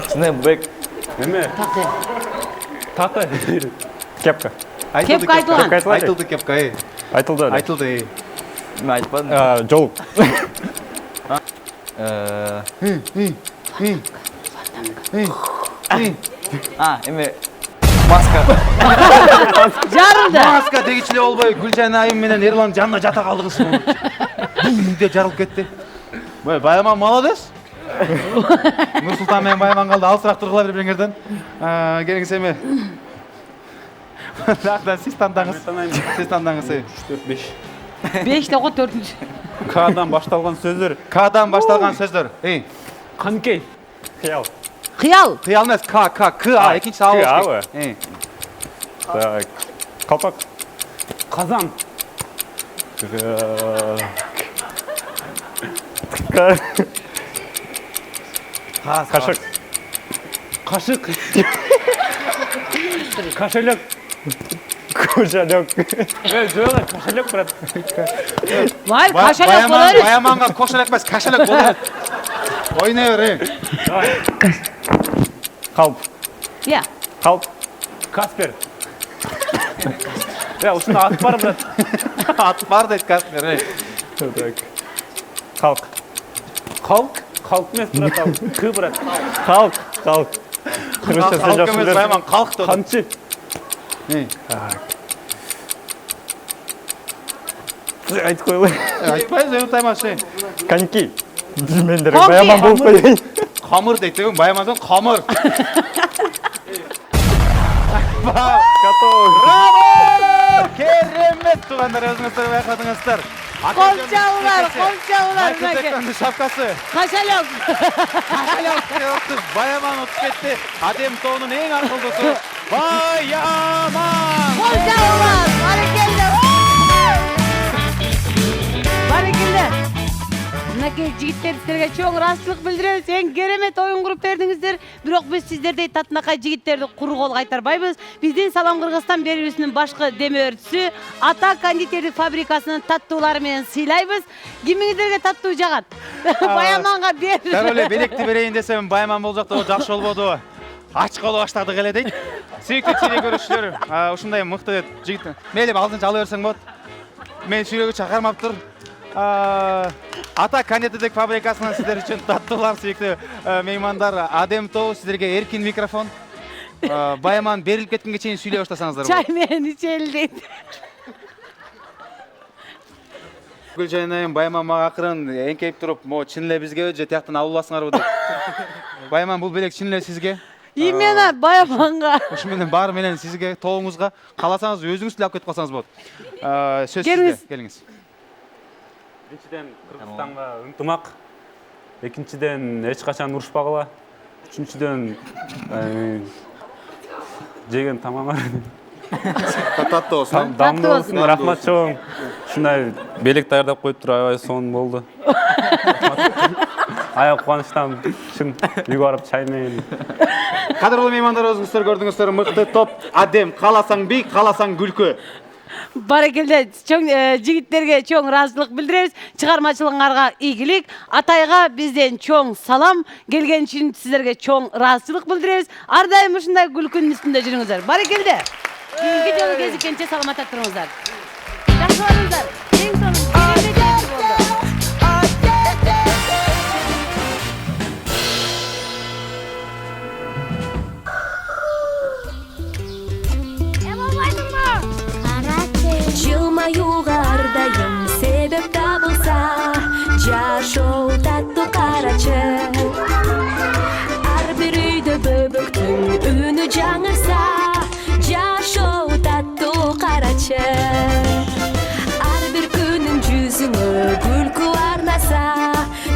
Снэпбэк. Эме? Такы. Кепка. Кепка айтылган. Айтылды кепка. Айтылды. Айтылды. Мен айтпадым. Жол. Эме маска. Жарылды. Маска дегичиле болбой, Гүлжан айым менен Эрлан жанына жата калдыгыз. Бумде жарылып кетти. Баяман молодец. Нурсултан менен Баяман калды. Алысыраак тургула бир бириңерден. Келиңиз эми. Рахмат, сиз тандаңыз. Сиз тандаңыз. 4-5. 5 го 4-үчү. К'дан башталган сөздөр. К'дан башталган сөздөр. Канкей. Кыял. Кыял. Кыял эмес, К, экинчи А болуш керек. Так. Калпак. Казан. Кашык. Кашык. Кошелек. Кошелек. Жөөлө кошелек брат. Вай, кашалек болор. Баяманга кошелек эмес, кашелек болот. Ойнай бер. Калп. Я. Калп. Каспер. Ушунда ат бар брат. Ат бар дейт Каспер. Так. Халк. Халк? Халк эмес брат, ал. К брат. Халк, халк. Кыргызча сөз Халк эмес, Баяман калк деп. Камчы. Айтып коелу. Айтпайсыз, утаймас. Коньки. Билмендер, Баяман болуп коеюн. Камыр дейт, Баямандан камыр. Готов. Браво! Керемет тугандар, өзүңүздөр байкадыңыздар. Комчалар. Майкл шапкасы. Кашалек. Баяман утуп кетти. Адем тоонун эң акылдуусу Баяман. Комчалар. Барекелде. Мынакей жигиттер силерге чоң ыраазычылык билдиребиз. Эң керемет оюн куруп бердиңиздер. Бирок биз сиздердей татынакай жигиттерди куру кол кайтарбайбыз. Биздин Салам Кыргызстан берүүсүнүн башкы демөөрчүсү Ата кондитердик фабрикасынын таттуулары менен сыйлайбыз. Кимиңиздерге таттуу жагат? Баяманга бер. Дароо эле белекти берейин десем, Баяман бул жакта жакшы болбоду. Ач калып баштадык эле дейт. Сүйүктүү телекөрүүчүлөр, ушундай мыкты жигит. Мейли алдынча ала берсең болот. Мен сүйрөгү чакырмаптыр. Ата кондитердик фабрикасынан сиздер үчүн таттуулар, сүйүктүү меймандар. Адем Тоо, сиздерге эркин микрофон. Баяман берилип кеткенге чейин сүйлөй баштасаңыздар болот. Чай менен ичели дейт. Гүлжайнайым, Баяман мага акырын эңкейип туруп, мо чын эле бизгеби же тияктан алууласыңарбы деп. Баяман, бул белек чын эле сизге. Именно Баяманга. Ушу менен баары менен сизге, тооңузга, кааласаңыз өзүңүз эле алып кетип калсаңыз болот. Сөз сизде, келиңиз. Биринчиден Кыргызстанга ынтымак. Экинчиден эч качан урушпагыла. Үчүнчүдөн жеген тамаңар. Таттуу болсун. Дамдуу болсун, рахмат чоң. Ушундай белек даярдап коюп туруп аябай сонун болду. Аяк кубанычтан чын үйгө барып чай менен. Кадырлуу меймандар, өзүңүздөр көрдүңүздөр, мыкты топ Адем, кааласаң бий, кааласаң күлкү. Барекелде, чоң жигиттерге чоң ыраазычылык билдиребиз. Чыгармачылыгыңарга ийгилик. Атайга бизден чоң салам. Келген үчүн сиздерге чоң ыраазычылык билдиребиз. Ар дайым ушундай күлкүнүн үстүндө жүрүңүздөр. Барекелде. Кийинки жолу кезиккенче саламатта туруңуздар. Жакшы болуңуздар. Эң сонун керемет болду. Жылмаюга ардайым себеп табылса, жашоо таттуу карачы. Ар бир үйдө бөбөктүн үнү жаңырса, жашоо таттуу карачы. Ар бир күнүң жүзүңө күлкү арнаса,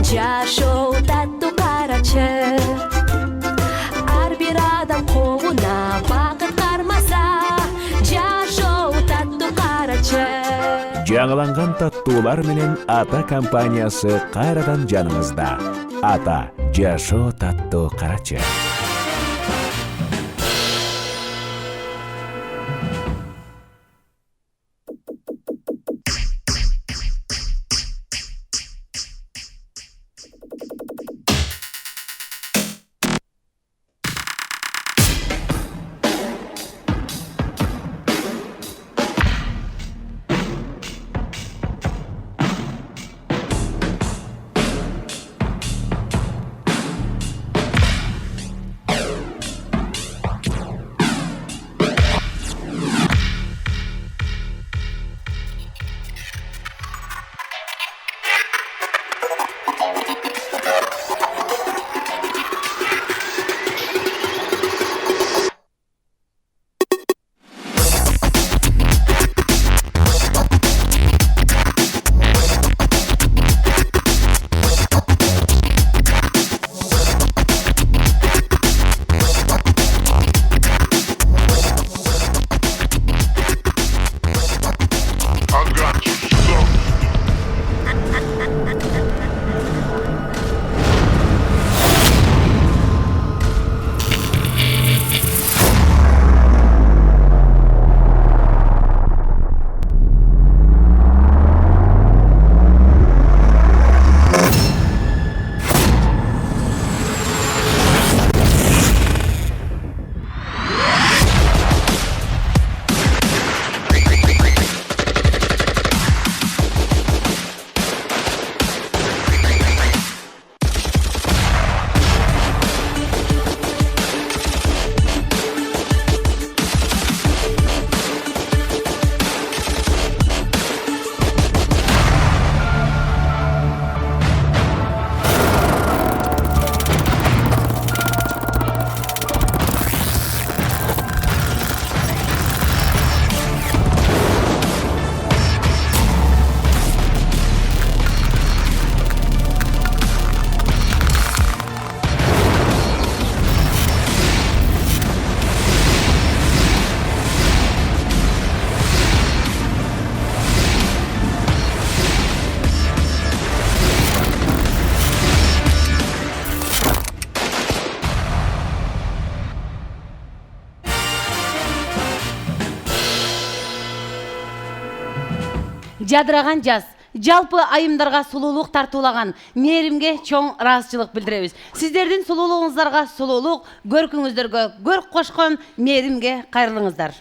жашоо таттуу карачы. Ар бир адам колуна бакыт кармаса, жашоо таттуу карачы. Жаңыланган таттуулар менен Ата компаниясы кайрадан жаныңызда. Ата, жашоо таттуу карачы. жадыраган жаз жалпы айымдарга сулуулук тартуулаган мээримге чоң ыраазычылык билдиребиз. Сиздердин сулуулугуңуздарга сулуулук, көркүңүздөргө көрк кошкон мээримге кайрылыңыздар.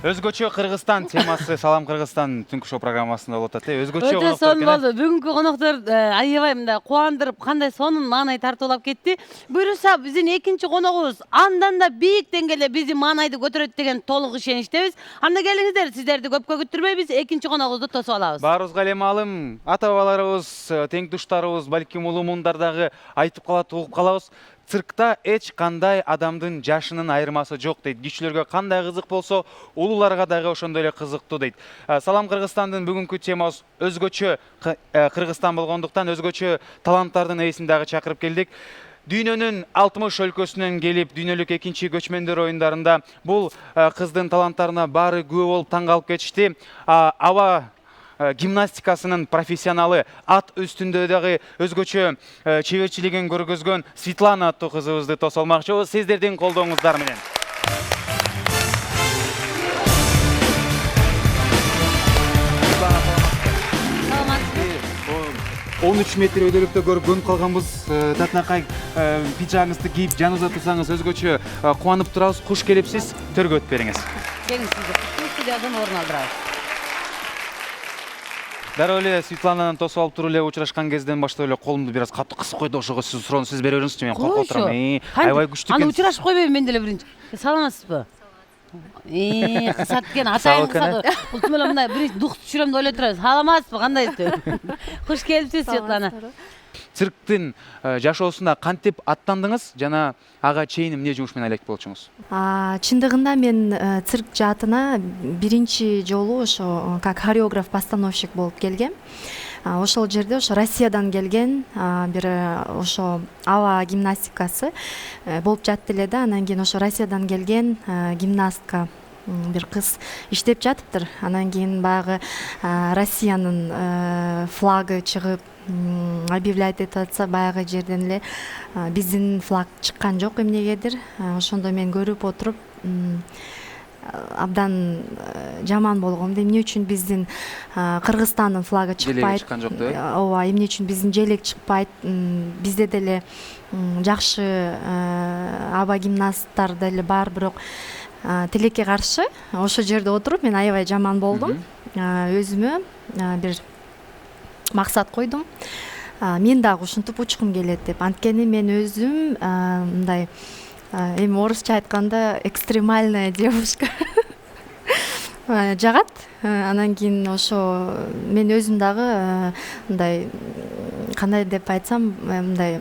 Өзгөчө Кыргызстан темасы Салам Кыргызстан түнкү шоу программасында болуп атат. Өзгөчө Өтө коноктор сонун экен. болду. Бүгүнкү коноктор аябай мындай кубандырып, кандай сонун маанай тартуулап кетти. Буюрса биздин экинчи коногубуз андан да бийик деңгээлде биздин маанайды көтөрөт деген толук ишеничтебиз. Анда келиңиздер, сиздерди көпкө күттүрбөйбүз, экинчи коногубузду тосуп алабыз. Баарыбызга эле маалым, ата-бабаларыбыз, тең туштарыбыз, балким улуу муундар дагы айтып калат, угуп калабыз. Циркта эч кандай адамдын жашынын айырмасы жок дейт. Кичилерге кандай кызык болсо, улууларга дагы ошондой эле кызыктуу дейт. Салам Кыргызстандын бүгүнкү темасы өзгөчө Кыргызстан болгондуктан өзгөчө таланттардын ээсин дагы чакырып келдик. Дүйнөнүн 60 өлкөсүнөн келип, дүйнөлүк экинчи көчмөндөр оюндарында бул кыздын таланттарына баары күбө болуп таң калып кетишти. Аба гимнастикасынын профессионалы, ат үстүндө дагы өзгөчө чеберчилигин көргөзгөн Светлана аттуу кызыбызды тосуп алмакчыбыз. Сиздердин колдооңуздар менен. 13 метр өйдөлүктө көрүп көнүп калганбыз. Татынакай пижамыңызды кийип жаныбызда турсаңыз өзгөчө кубанып турабыз. Куш келипсиз, төргө өтүп бериңиз. Келиң сизди студиядан орун алдырабыз. Дароо эле Светланадан тосуп алып туруп эле учурашкан кезден баштап эле колумду бир аз катуу кысып койду. Ошого суроону сиз бере бериңизчи, мен коркуп турам. Аябай күчтүү Аны экен. учурашып койбойбу мен деле биринчи. Саламатсызбы? Кысат экен, атайын кысат. Ултум эле мындай биринчи дух түшүрөм деп ойлоп турабыз. Саламатсызбы, кандайсыз? Куш келипсиз, Светлана. Цирктин жашоосунда кантип аттандыңыз жана ага чейин эмне жумуш менен алек болчуңуз? Чындыгында мен цирк жаатына биринчи жолу ошо как хореограф, постановщик болуп келгем. Ошол жерде ошо Россиядан келген бир ошо аба гимнастикасы болуп жатты эле да. Анан кийин ошо Россиядан келген гимнастка бир кыз иштеп жатыптыр. Анан кийин баягы Россиянын флагы чыгып объявлять этип атса, баягы жерден эле биздин флаг чыккан жок эмнегедир. Ошондо мен көрүп отуруп абдан жаман болгом. Эмне үчүн биздин Кыргызстандын флагы чыкпайт? Чыккан жок да? Ооба, эмне үчүн биздин желек чыкпайт? Бизде деле жакшы аба гимнасттар деле бар, бирок тилекке каршы. Ошол жерде отуруп мен аябай жаман болдум. Өзүмө бир максат койдум. Мен дагы ушинтип учкум келет деп. Анткени мен өзүм мындай эми орусча айтканда экстремальная девушка жагат. Анан кийин ошо мен өзүм дагы мындай кандай деп айтсам, мындай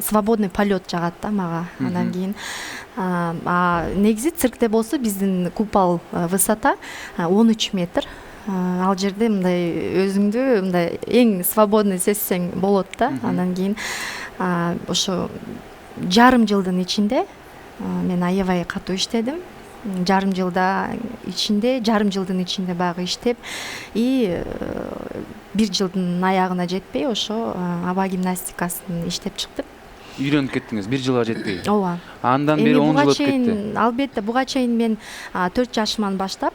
свободный полет жагат да мага. Андан кийин негизи циркте болсо биздин купол высота 13 метр. Ал жерде мындай өзүңдү мындай эң свободный сезсең болот да. Анан кийин ошо жарым жылдын ичинде мен аябай катуу иштедим. Жарым жылдын ичинде баягы иштеп, и бир жылдын аягына жетпей ошо аба гимнастикасын иштеп чыктым. Үйрөнүп кеттиңиз, бир жылга жетпей. Ооба. Андан бери 10 жыл өтүп кетти. Албетте, буга чейин мен 4 жашыман баштап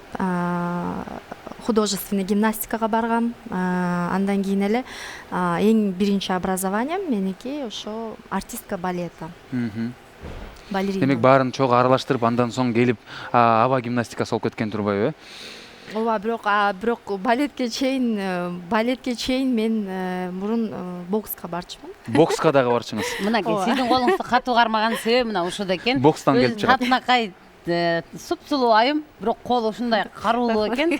художественный гимнастикага баргам. Андан кийин эле эң биринчи образованием меники ошо артистка балета. Балерина. Демек баарын чогуу аралаштырып, андан соң келип аба гимнастикасы болуп кеткен турбайбы? Ооба, бирок балетке чейин мен мурун бокска барчумун. Бокска дагы барчыңыз. Мынакей сиздин колуңузду катуу кармаган себеби мына ушуда экен. Бокстан келип чыгат. Татынакай супсулуу айым, бирок колу ушундай каруулуу экен.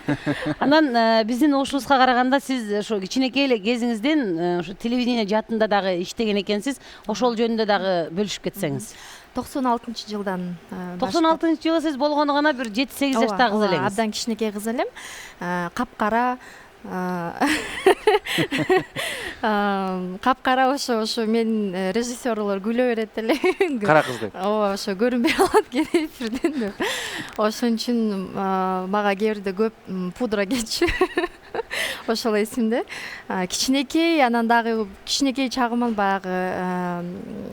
Анан биздин угушубузга караганда сиз ошо кичинекей эле кезиңизден ошо телевидение жаатында дагы иштеген экенсиз. Ошол жөнүндө дагы бөлүшүп кетсеңиз. 96-жылдан 96-жылы сиз болгону гана бир 7-8 жашта кыз элеңиз. Абдан кичинекей кыз элем. Капкара капкара ошо мен режиссерлор күлө берет эле. Кара кыз деп. Ооба, ошо көрүнбөй калат кene эфирден деп. Ошон үчүн мага кээ бирде көп пудра кетчү. Ошол эсимде. Кичинекей, анан дагы кичинекей чагыман баягы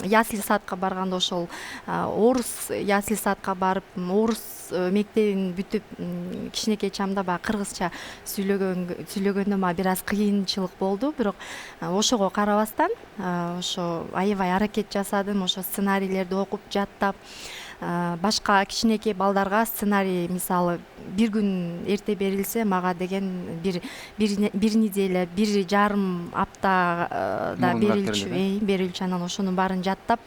ясли садка барганда ошол орус ясли садка барып, орус мектебин бүтүп кичинекей чамда баягы кыргызча сүйлөгөндө мага бир аз кыйынчылык болду, бирок ошого карабастан ошо аябай аракет жасадым, ошо сценарийлерди окуп жаттап, башка кичинекей балдарга сценарий мисалы бир күн эрте берилсе мага деген бир неделя, 1,5 аптада берилчү, анан ошонун баарын жаттап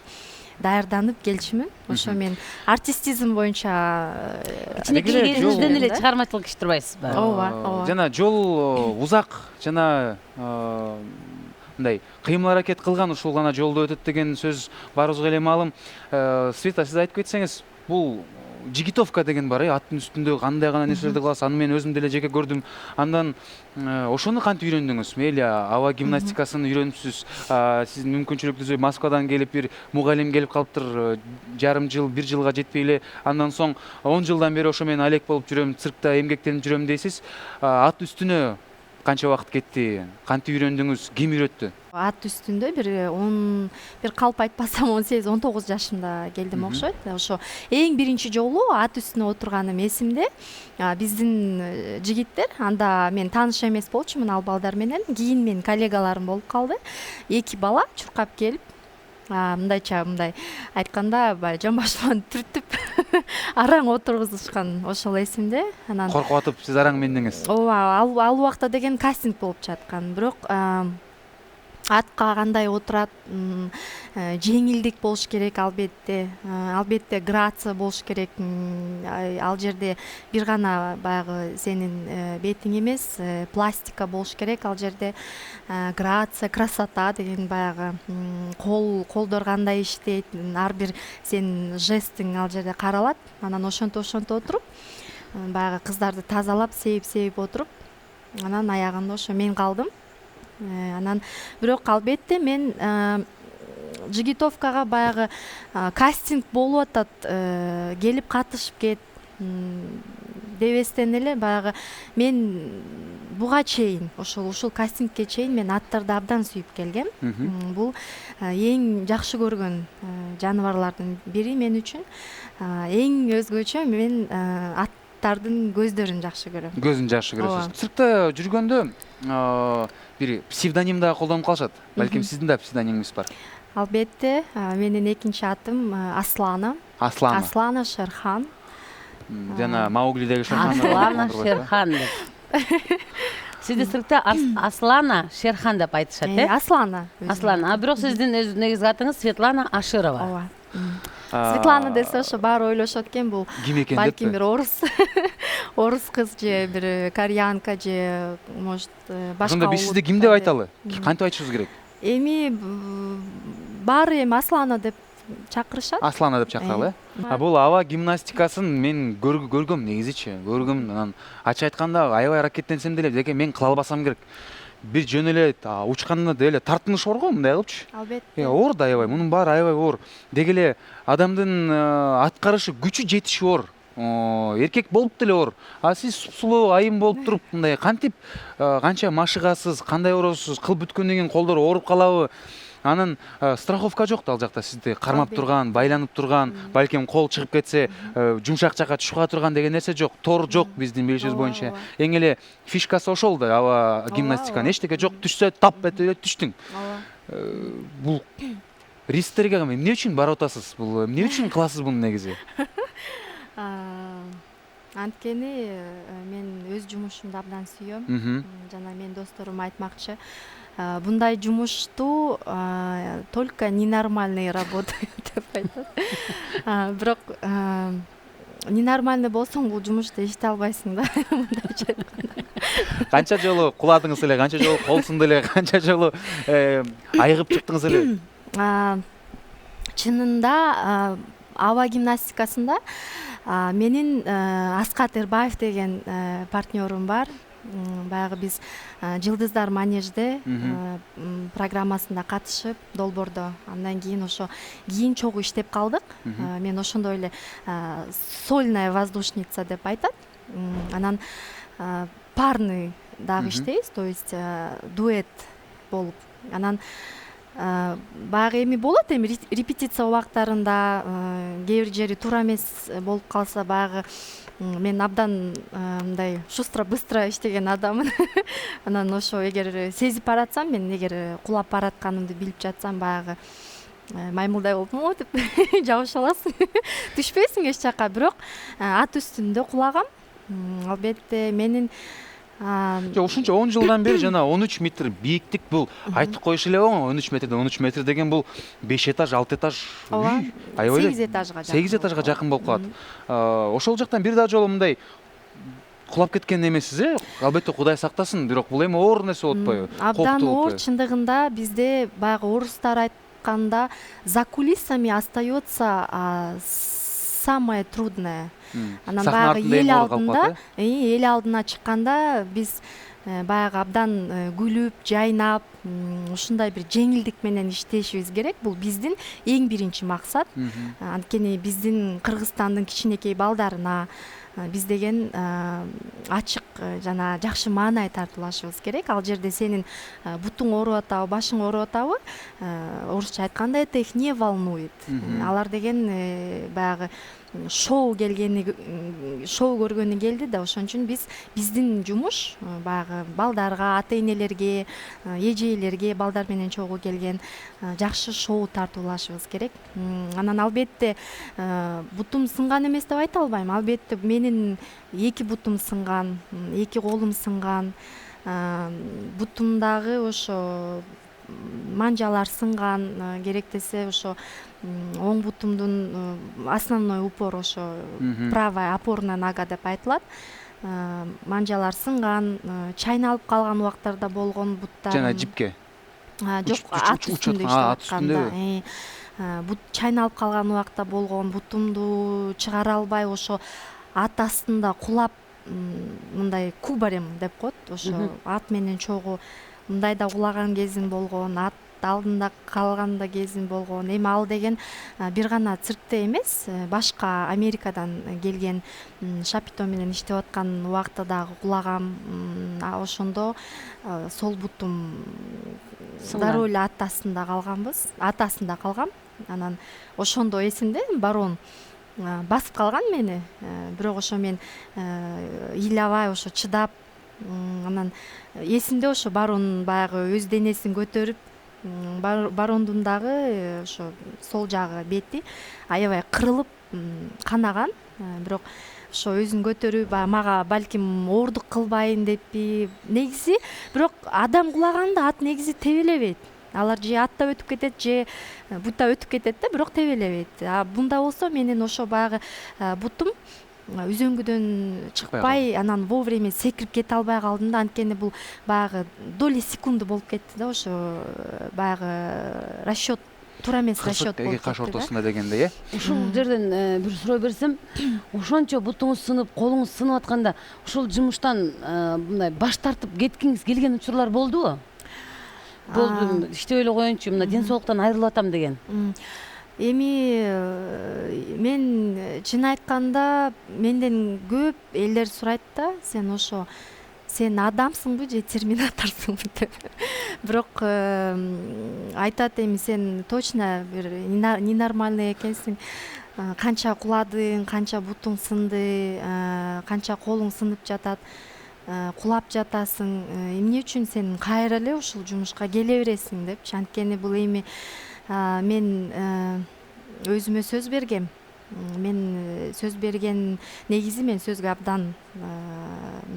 даярданып келчүмүн. Ошо мен артистизм боюнча кичинекей кезиңизден эле чыгармачылык иштирбайсызбы? ооба. Жана жол узак жана мындай кыймыл аракет кылган ушул гана жолдо өтөт деген сөз баарыбызга эле маалым. Света, сиз айтып кетсеңиз, бул жигитовка деген бар, аттын үстүндө кандай гана нерселерди кыласыз, аны мен өзүм деле жеке көрдүм. Андан ошону кантип үйрөндүңүз? Мейли аба гимнастикасын үйрөнүпсүз, сиздин мүмкүнчүлүгүңүз Москвадан келип бир мугалим келип калыптыр, жарым жыл, 1 жылга жетпей эле, андан соң 10 жылдан бери ошо мен Олег болуп жүрөм, циркта эмгектенип жүрөм дейсиз. Ат үстүнө канча убакыт кетти? Кантип үйрөндүңүз? Ким үйрөттү? Ат үстүндө бир калп айтпасам 18-19 жашымда келдим окшойт. Ошо эң биринчи жолу ат үстүнө отурганым эсимде. Биздин жигиттер, анда мен тааныш эмес болчумун ал балдар менен. Кийин менин коллегаларым болуп калды. 2 бала чуркап келип, мындай айтканда баягы жамбашыман түртүп араң отургузушкан, ошол эсимде. Анан Коркуп атып сиз араң мендиңиз. Ооба, ал убакта деген кастинг болуп жаткан. Бирок атка кандай отурат, жеңилдик болуш керек албетте грация болуш керек. Ал жерде бир гана баягы сенин бетиң эмес, пластика болуш керек. Ал жерде грация, красота деген баягы колдор кандай иштейт, ар бир сенин жестиң ал жерде каралат. Анан ошонто отуруп, баягы кыздарды тазалап, сейип отуруп, анан аягында ошо мен калдым. Анан бирок албетте мен жигитовкага баягы кастинг болуп атат, келип катышып кет дебестен эле баягы мен буга чейин ушул кастингке чейин мен аттарды абдан сүйүп келгем. Бул эң жакшы көргөн жаныбарлардын бири мен үчүн. Эң өзгөчө мен аттардын көздөрүн жакшы көрөм. Көзүн жакшы көрөсүз. Циркта жүргөндө бир псевдоним да колдонуп калышат. Балким сиздин да псевдонимиңиз бар. Албетте, менин экинчи атым Аслана. Аслана Шерхан. Жана Мауглидеги Шерхан. Аслана Шерхан деп. Сизди циркта Аслана Шерхан деп айтышат, Аслана. Аслана. Бирок сиздин өз негизги атыңыз Светлана Аширова. Ооба. Светлана десе ошо баары ойлошот экен, бул балким бир орус кыз же бир кореянка же может башка. Ошондо биз сизди ким деп айталы? Кантип айтышыбыз керек? Эми баары эми Аслана деп чакырышат. Аслана деп чакыралы, Бул аба гимнастикасын мен көргөм, негизичи көргөм. Анан ачык айтканда аябай аракеттенсем деле, деке мен кыла албасам керек. Бир жөн эле учканда деле тартыныш оор го, мындай кылыпчы. Албетте. Оор да аябай, мунун баары аябай оор. Деги эле адамдын аткарышы күчү жетиши оор. Эркек болуп деле оор. Сиз сулуу айым болуп туруп мындай кантип канча машыгасыз, кандай оросуз, кыл бүткөндөн кийин колдор ооруп калабы? Анан страховка жок да ал жакта, сизди кармап турган, байланып турган, балким кол чыгып кетсе жумшак жакка түшүп турган деген нерсе жок. Тор жок биздин билишибиз боюнча. Эң эле фишкасы ошол да, аба гимнастиканын эчтеке жок, түшсө тап этип эле түштүң. Бул ристерге эмне үчүн барып атасыз? Бул эмне үчүн кыласыз буну негизи? Анткени мен өз жумушумду абдан сүйөм. Жана мен досторум айтмакчы, bunday жумушту только ненормальные работают деп айтат. Бирок ненормальный болсоң бул жумушту иштей албайсың да. Мындайча айтканда. Канча жолу куладыңыз эле, канча жолу кол сынды эле, канча жолу айыгып чыктыңыз эле? Чынында аба гимнастикасында менин Аскат Эрбаев деген партнерым бар. Баягы биз Жылдыздар манежде программасында катышып, долбоордо. Андан кийин ошо кийин чогуу иштеп калдык. Мен ошондой эле сольная воздушница деп айтат. Анан парный дагы иштейбиз, то есть дуэт болуп. Анан Баягы эми болот эми репетиция убактарында кээ бир жери туура эмес болуп калса баягы мен абдан мындай шустро быстро иштеген адаммын. Анан ошо эгер сезип баратсам, мен эгер кулап баратканымды билип жатсам баягы маймылдай болуп деп жабыша аласың. Түшпөйсүң эч жака, бирок ат үстүндө кулагам. Албетте менин ушунча 10 жылдан бери жана 13 метр бийиктик бул айтып коюш эле оңой. 13 метрден 13 метр деген бул 5 этаж, 6 этаж үй. Аябай 8 этажга жакын. 8 этажга жакын болуп калат. Ошол жактан бир да жолу мындай кулап кеткен эмессиз, Албетте Кудай сактасын, бирок бул эми оор нерсе болуп атпайбы? Абдан оор, чындыгында бизде баягы орустар айтканда за кулисами остается самое трудное. Анан баягы эл алдына чыкканда биз баягы абдан күлүп, жайнап, ушундай бир жеңилдик менен иштешибиз керек. Бул биздин эң биринчи максат. Анткени биздин Кыргызстандын кичинекей балдарына биз деген ачык жана жакшы маанай тартуулашыбыз керек. Ал жерде сенин бутуң ооруп атабы, башың ооруп атабы, орусча айтканда это их не волнует. Алар деген баягы шоу көргөнү келди да, ошон үчүн биздин жумуш баягы балдарга, ата энелерге, эжейлерге, балдар менен чогуу келген жакшы шоу тартуулашыбыз керек. Анан албетте бутум сынган эмес деп айта албайм. Албетте менин 2 бутум сынган, 2 колум сынган, бутумдагы ошо манжалар сынган, керек десе ошо оң бутумдун основной упор ошо правая опорная нога деп айтылат. Манжалар сынган, чайналып калган убактарда болгон буттар. Жана жипке. Жок, ат үстүндө иштеп атканда. Бут чайналып калган убакта болгон бутумду чыгара албай ошо ат астында кулап мындай кубарем деп коет. Ошо ат менен чогуу мындай да кулаган кезим болгон, ат алдында калганда кезим болгон. Эми ал деген бир гана циркте эмес, башка Америкадан келген Шапито менен иштеп аткан убакта дагы кулагам. Ошондо сол бутум дароо эле ат астында калгам. Анан ошондо эсимде барон басып калган мени, бирок ошо мен ыйлабай ошо чыдап, анан эсимде ошо барон баягы өз денесин көтөрүп, барондун дагы ошо сол жагы бети аябай кырылып канаган, бирок ошо өзүн көтөрүп мага балким оордук кылбайын деппи, негизи бирок адам кулаганда ат негизи тебелебейт. Алар же атта өтүп кетет, же бутта өтүп кетет да, бирок тебелебейт. Бунда болсо менин ошо баягы бутум үзөңгүдөн чыкпай, анан вовремя секирип кете албай калдым да, анткени бул баягы доли секунды болуп кетти да, ошо баягы расчет, туура эмес расчет болуп кетти. Каш ортосунда дегенде, Ушул жерден бир суроо берсем, ошончо бутуңуз сынып, колуңуз сынып атканда, ушул жумуштан мындай баш тартып кеткиңиз келген учурлар болдубу? Болду, иштеп эле коеюнчу, мына ден соолуктан айрылып атам деген. Эми мен чын айтканда менден көп элдер сурайт да, сен адамсыңбы же терминаторсуңбу деп. Бирок айтат, эми сен точно бир ненормальный экенсиң. Канча куладың, канча бутуң сынды, канча колуң сынып жатат, кулап жатасың. Эмне үчүн сен кайра эле ушул жумушка келе бересиң депчи. Анткени бул эми мен өзүмө сөз бергем. Мен сөз берген, негизи мен сөзгө абдан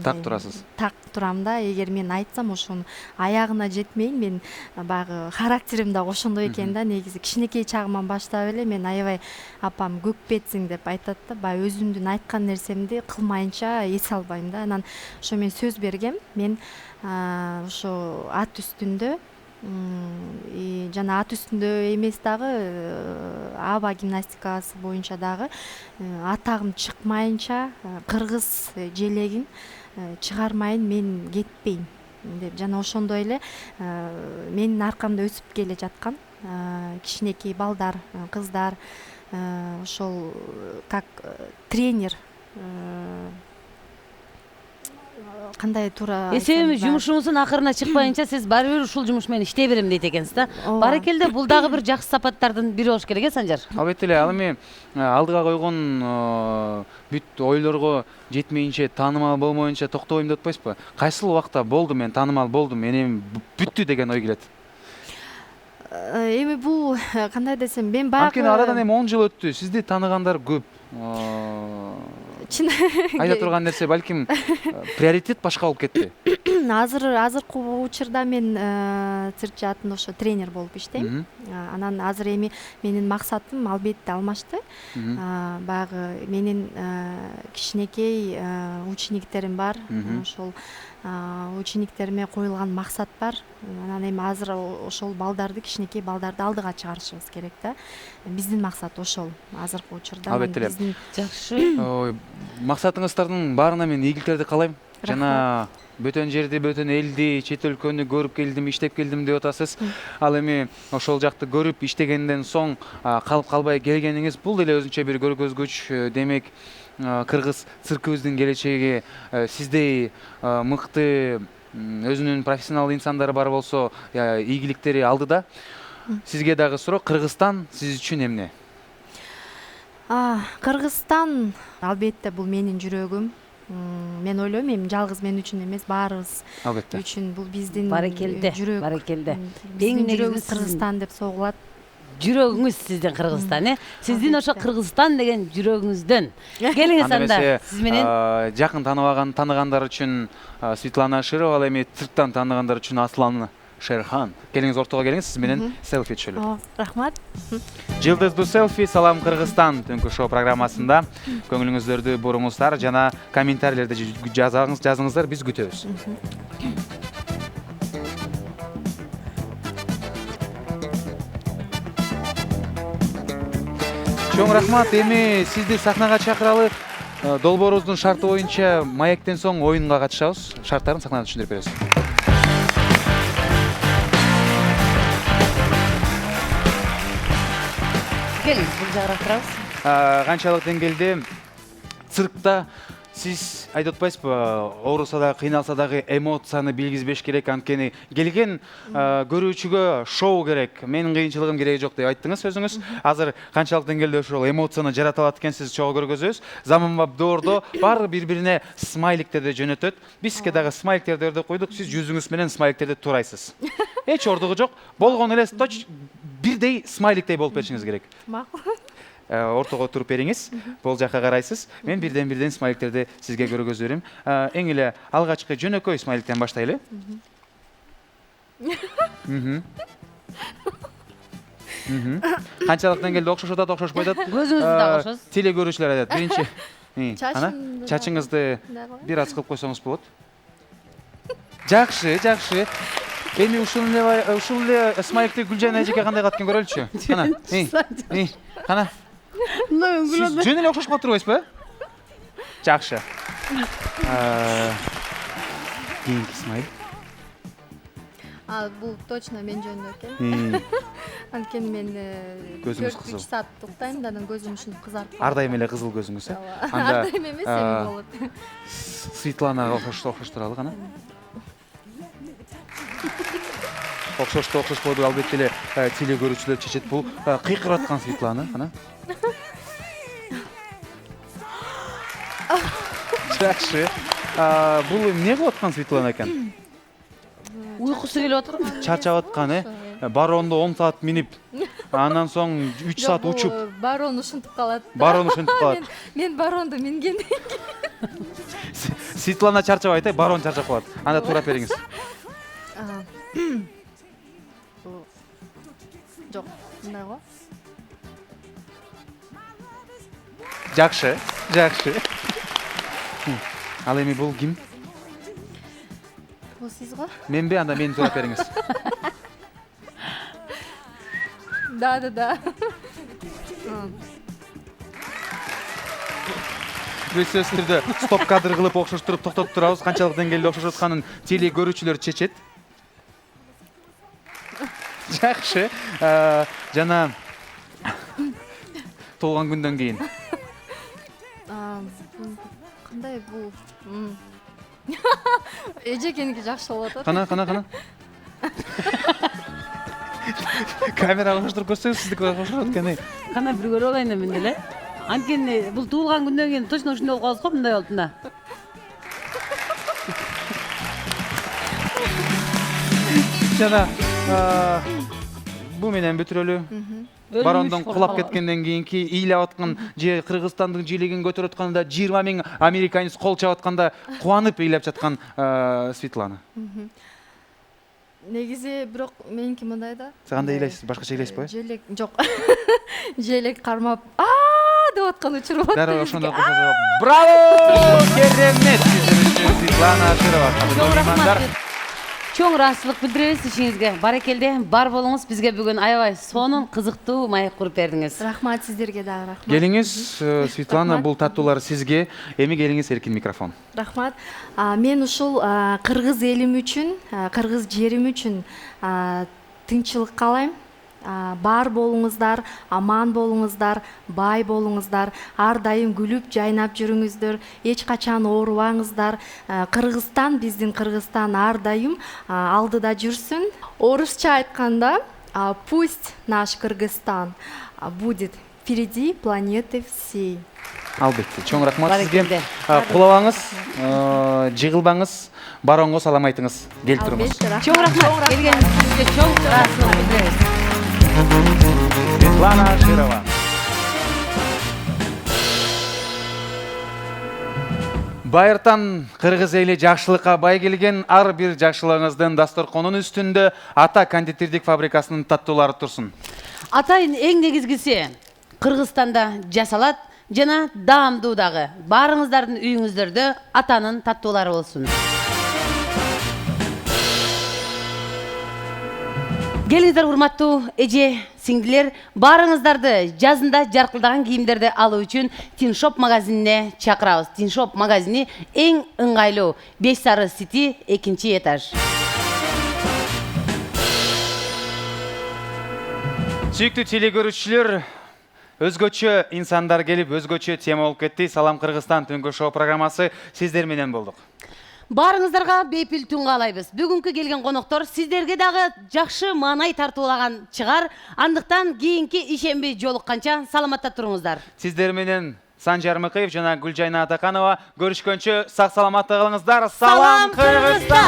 так турасыз. Так турам да. Эгер мен айтсам ошонун аягына жетмейин, мен баягы характерим да ошондой экен да. Негизи кичинекей чагыман баштап эле мен аябай апам көкпетсиң деп айтат да. Баягы өзүмдүн айткан нерсемди кылмайынча эсе албайм да. Анан ошо мен сөз бергем. Мен ошо ат үстүндө жана ат үстүндө эмес дагы аба гимнастикасы боюнча дагы атагым чыкмайынча, кыргыз желегин чыгармайын, мен кетпейм деп. Жана ошондой эле менин аркамда өсүп келе жаткан кичинекей балдар, кыздар, ошол как тренер кандай туура эсебimiz жумушуңуздун акырына чыкпайынча сиз баары бир ушул жумуш менен иштей берем дейт экенсиз да. Ооба. Баракелде, бул дагы бир жакшы сапаттардын бири болуш керек, Санжар? Албетте эле, ал эми алдыга койгон бүт ойлорго жетмейинче, таанымал болмоюнча токтобойм деп атпайсызбы? Кайсыл убакта болду мен таанымал болдум, эми бүттү деген ой келет. Эми бул кандай десем, мен баягы Анткени арадан эми 10 жыл өттү, сизди тааныгандар көп. чын Айта турган нерсе балким приоритет башка болуп кетти. азыркы учурда мен цирк жаатында ошо тренер болуп иштейм. Анан азыр эми менин максатым албетте алмашты. Баягы менин кичинекей учениктерим бар. Ошол учениктериме коюлган максат бар. Анан эми азыр ошол балдарды, кичинекей балдарды алдыга чыгарышыбыз керек да. Биздин максат ошол азыркы учурда. Албетте эле. Жакшы. Максатыңыздардын баарына мен ийгиликтерди каалайм. Жана бөтөн жерди, бөтөн элди, чет өлкөнү көрүп келдим, иштеп келдим деп атасыз. Ал эми ошол жакты көрүп иштегенден соң калып калбай келгениңиз бул деле өзүнчө бир көргөзгүч. Демек, кыргыз циркибиздин келечеги сиздей мыкты өзүнүн профессионал инсандары бар болсо, ийгиликтери алдыда. Сизге дагы суроо, Кыргызстан сиз үчүн эмне? Кыргызстан албетте бул менин жүрөгүм. Мен ойлойм, эми жалгыз мен үчүн эмес, баарыбыз үчүн бул биздин Баракелде, жүрөк. баракелде. Биздин Эң жүрөгүбүз негизи Кыргызстан деп согулат. Жүрөгүңүз сиздин Кыргызстан, Сиздин ошо Кыргызстан деген жүрөгүңүздөн. Келиңиз анда, сиз менен. Жакын тааныгандар үчүн Светлана Широва, ал эми цирктан тааныгандар үчүн Аслан Шерхан. Келиңиз, ортого келиңиз, сиз менен селфи түшөлү. Рахмат. Жылдыздуу селфи, салам Кыргызстан түнкү шоу программасында көңүлүңүздөрдү буруңуздар жана комментарийлерди жазыңыздар, биз күтөбүз. Чоң рахмат. Эми сизди сахнага чакыралы. Долбооруңуздун шарты боюнча маектен соң оюнга катышабыз. Шарттарын сахнада түшүндүрүп бересиз. Келиңиз, бул жагыраак турабыз. Канчалык деңгээлде циркта сиз айтып атпайсызбы, ооруса дагы, кыйналса дагы эмоцияны билгизбеш керек, анткени келген көрүүчүгө шоу керек, менин кыйынчылыгым кереги жок деп айттыңыз өзүңүз. Азыр канчалык деңгээлде ошол эмоцияны жарата алат экенсиз, чогуу көргөзөбүз. Заманбап доордо баары бири-бирине смайликтерди жөнөтөт. Бизге дагы смайликтерди өрдөп койдук, сиз жүзүңүз менен смайликтерди турайсыз. Эч ордугу жок. Болгону эле бирдей смайликтей болуп беришиңиз керек. Макул. Ортого туруп бериңиз, бул жакка карайсыз. Мен бирден смайликтерди сизге көргөзүп берем. Эң эле алгачкы жөнөкөй смайликтен баштайлы. Канчалык деңгээлде окшошуп атат, окшошпой атат. Көзүңүздү да кошосуз. Теле көрүүчүлөр айтат. Биринчи, чачыңызды бир аз кылып койсоңуз болот. Жакшы. Эми ушул эле смайликти Гүлжан эжеке кандай кылат экен көрөлүчү. Кана. Сиз жөн эле окшошуп калып турбайсызбы? Жакшы. Кийинки смайл. Бул точно мен жөнүндө экен. Анткени мен көзүңүз кызыл. 3 саат уктайм, анан көзүм ушинтип кызарып. Ар дайым эле кызыл көзүңүз, Ар дайым эмес, эми болот. Светлана окшоштуралы кана. Окшошподу, албетте эле теле көрүүчүлөр чечет. Бул кыйкырып аткан Светлана, кана. Жакшы. Бул эмне кылып аткан Светлана экен? Уйкусу келип отур. Чарчап аткан, Барондо 10 саат минип, андан соң 3 саат учуп. Барон ушинтип калат. Мен баронду мингенден кийин. Светлана чарчабайт, барон чарчап калат. Анда турап бериңиз. Жок, мындай го. Жакшы. Ал эми бул ким? Бул сиз го? Менби, анда мени турап бериңиз. Да. Биз сөзсүз түрдө стоп кадр кылып окшоштуруп токтотуп турабыз. Канчалык деңгээлде окшошуп атканын теле көрүүчүлөр чечет. Жакшы. Жана туулган күндөн кийин. Кандай бул? эжекеники жакшы болуп атат. Кана. Камерага коштуруп көрсөңүз сиздики кошулат экен. Кана бир көрүп алайын мен деле. Анткени бул туулган күндөн кийин точно ушундай болуп калабыз го, мындай болуп мына. Жана бул менен бүтүрөлү. Барондон кулап кеткенден кийинки ыйлап аткан же Кыргызстандын жилигин көтөрүп атканда 20 миң американец кол чап атканда кубанып ыйлап жаткан Светлана. Негизи бирок меники мындай да. Сиз кандай ыйлайсыз? Башкача ыйлайсызбы? Желек жок. Желек кармап деп аткан учур болот. Дароо ошондой кошосо. Браво! Керемет! Светлана Аширова. Чоң рахмат. Чоң ыраазычылык билдиребиз ишиңизге. Баракелде, бар болуңуз. Бизге бүгүн аябай сонун кызыктуу маек куруп бердиңиз. Рахмат сиздерге дагы рахмат. Келиңиз, Светлана, бул таттуулар сизге. Эми келиңиз, эркин микрофон. Рахмат. Мен ушул кыргыз элим үчүн, кыргыз жерим үчүн тынччылык каалайм. Бар болуңуздар, аман болуңуздар, бай болуңуздар, ар дайым күлүп жайнап жүрүңүздөр, эч качан оорубаңыздар. Кыргызстан, биздин Кыргызстан ар дайым алдыда жүрсүн. Орусча айтканда, пусть наш Кыргызстан будет впереди планеты всей. Албетте, чоң рахмат сизге. Кулабаңыз, жыгылбаңыз, бароңго салам айтыңыз. Келип туруңуз. Чоң рахмат. Келгениңизге чоң ыраазычылык билдиребиз. Светлана Аширова. Байыртан кыргыз эли жакшылыкка бай келген, ар бир жакшылыгыңыздын дасторконун үстүндө Ата кондитердик фабрикасынын таттуулары турсун. Атайын эң негизгиси Кыргызстанда жасалат жана даамдуу дагы. Барыңыздардын үйүңүздөрдө Атанын таттуулары болсун. Келиңиздер урматтуу эже, сиңдилер, барыңыздарды жазында жаркылдаган кийимдерди алуу үчүн Тиншоп магазинине чакырабыз. Тиншоп магазини эң ыңгайлуу 5 Сары Сити 2 этаж. Сүйүктүү телекөрүүчүлөр, өзгөчө инсандар келип, өзгөчө тема болуп кетти. Салам Кыргызстан түнгү шоу программасы сиздер менен болдук. Барыңыздарга бейпил түн каалайбыз. Бүгүнкү келген коноктор сиздерге дагы жакшы маанай тартуулаган чыгар. Андыктан кийинки ишемби жолукканча саламатта туруңуздар. Сиздер менен Санжар Мыкыев жана Гүлжайна Атаканова көрүшкөнчө сак саламатта калыңыздар. Салам Кыргызстан!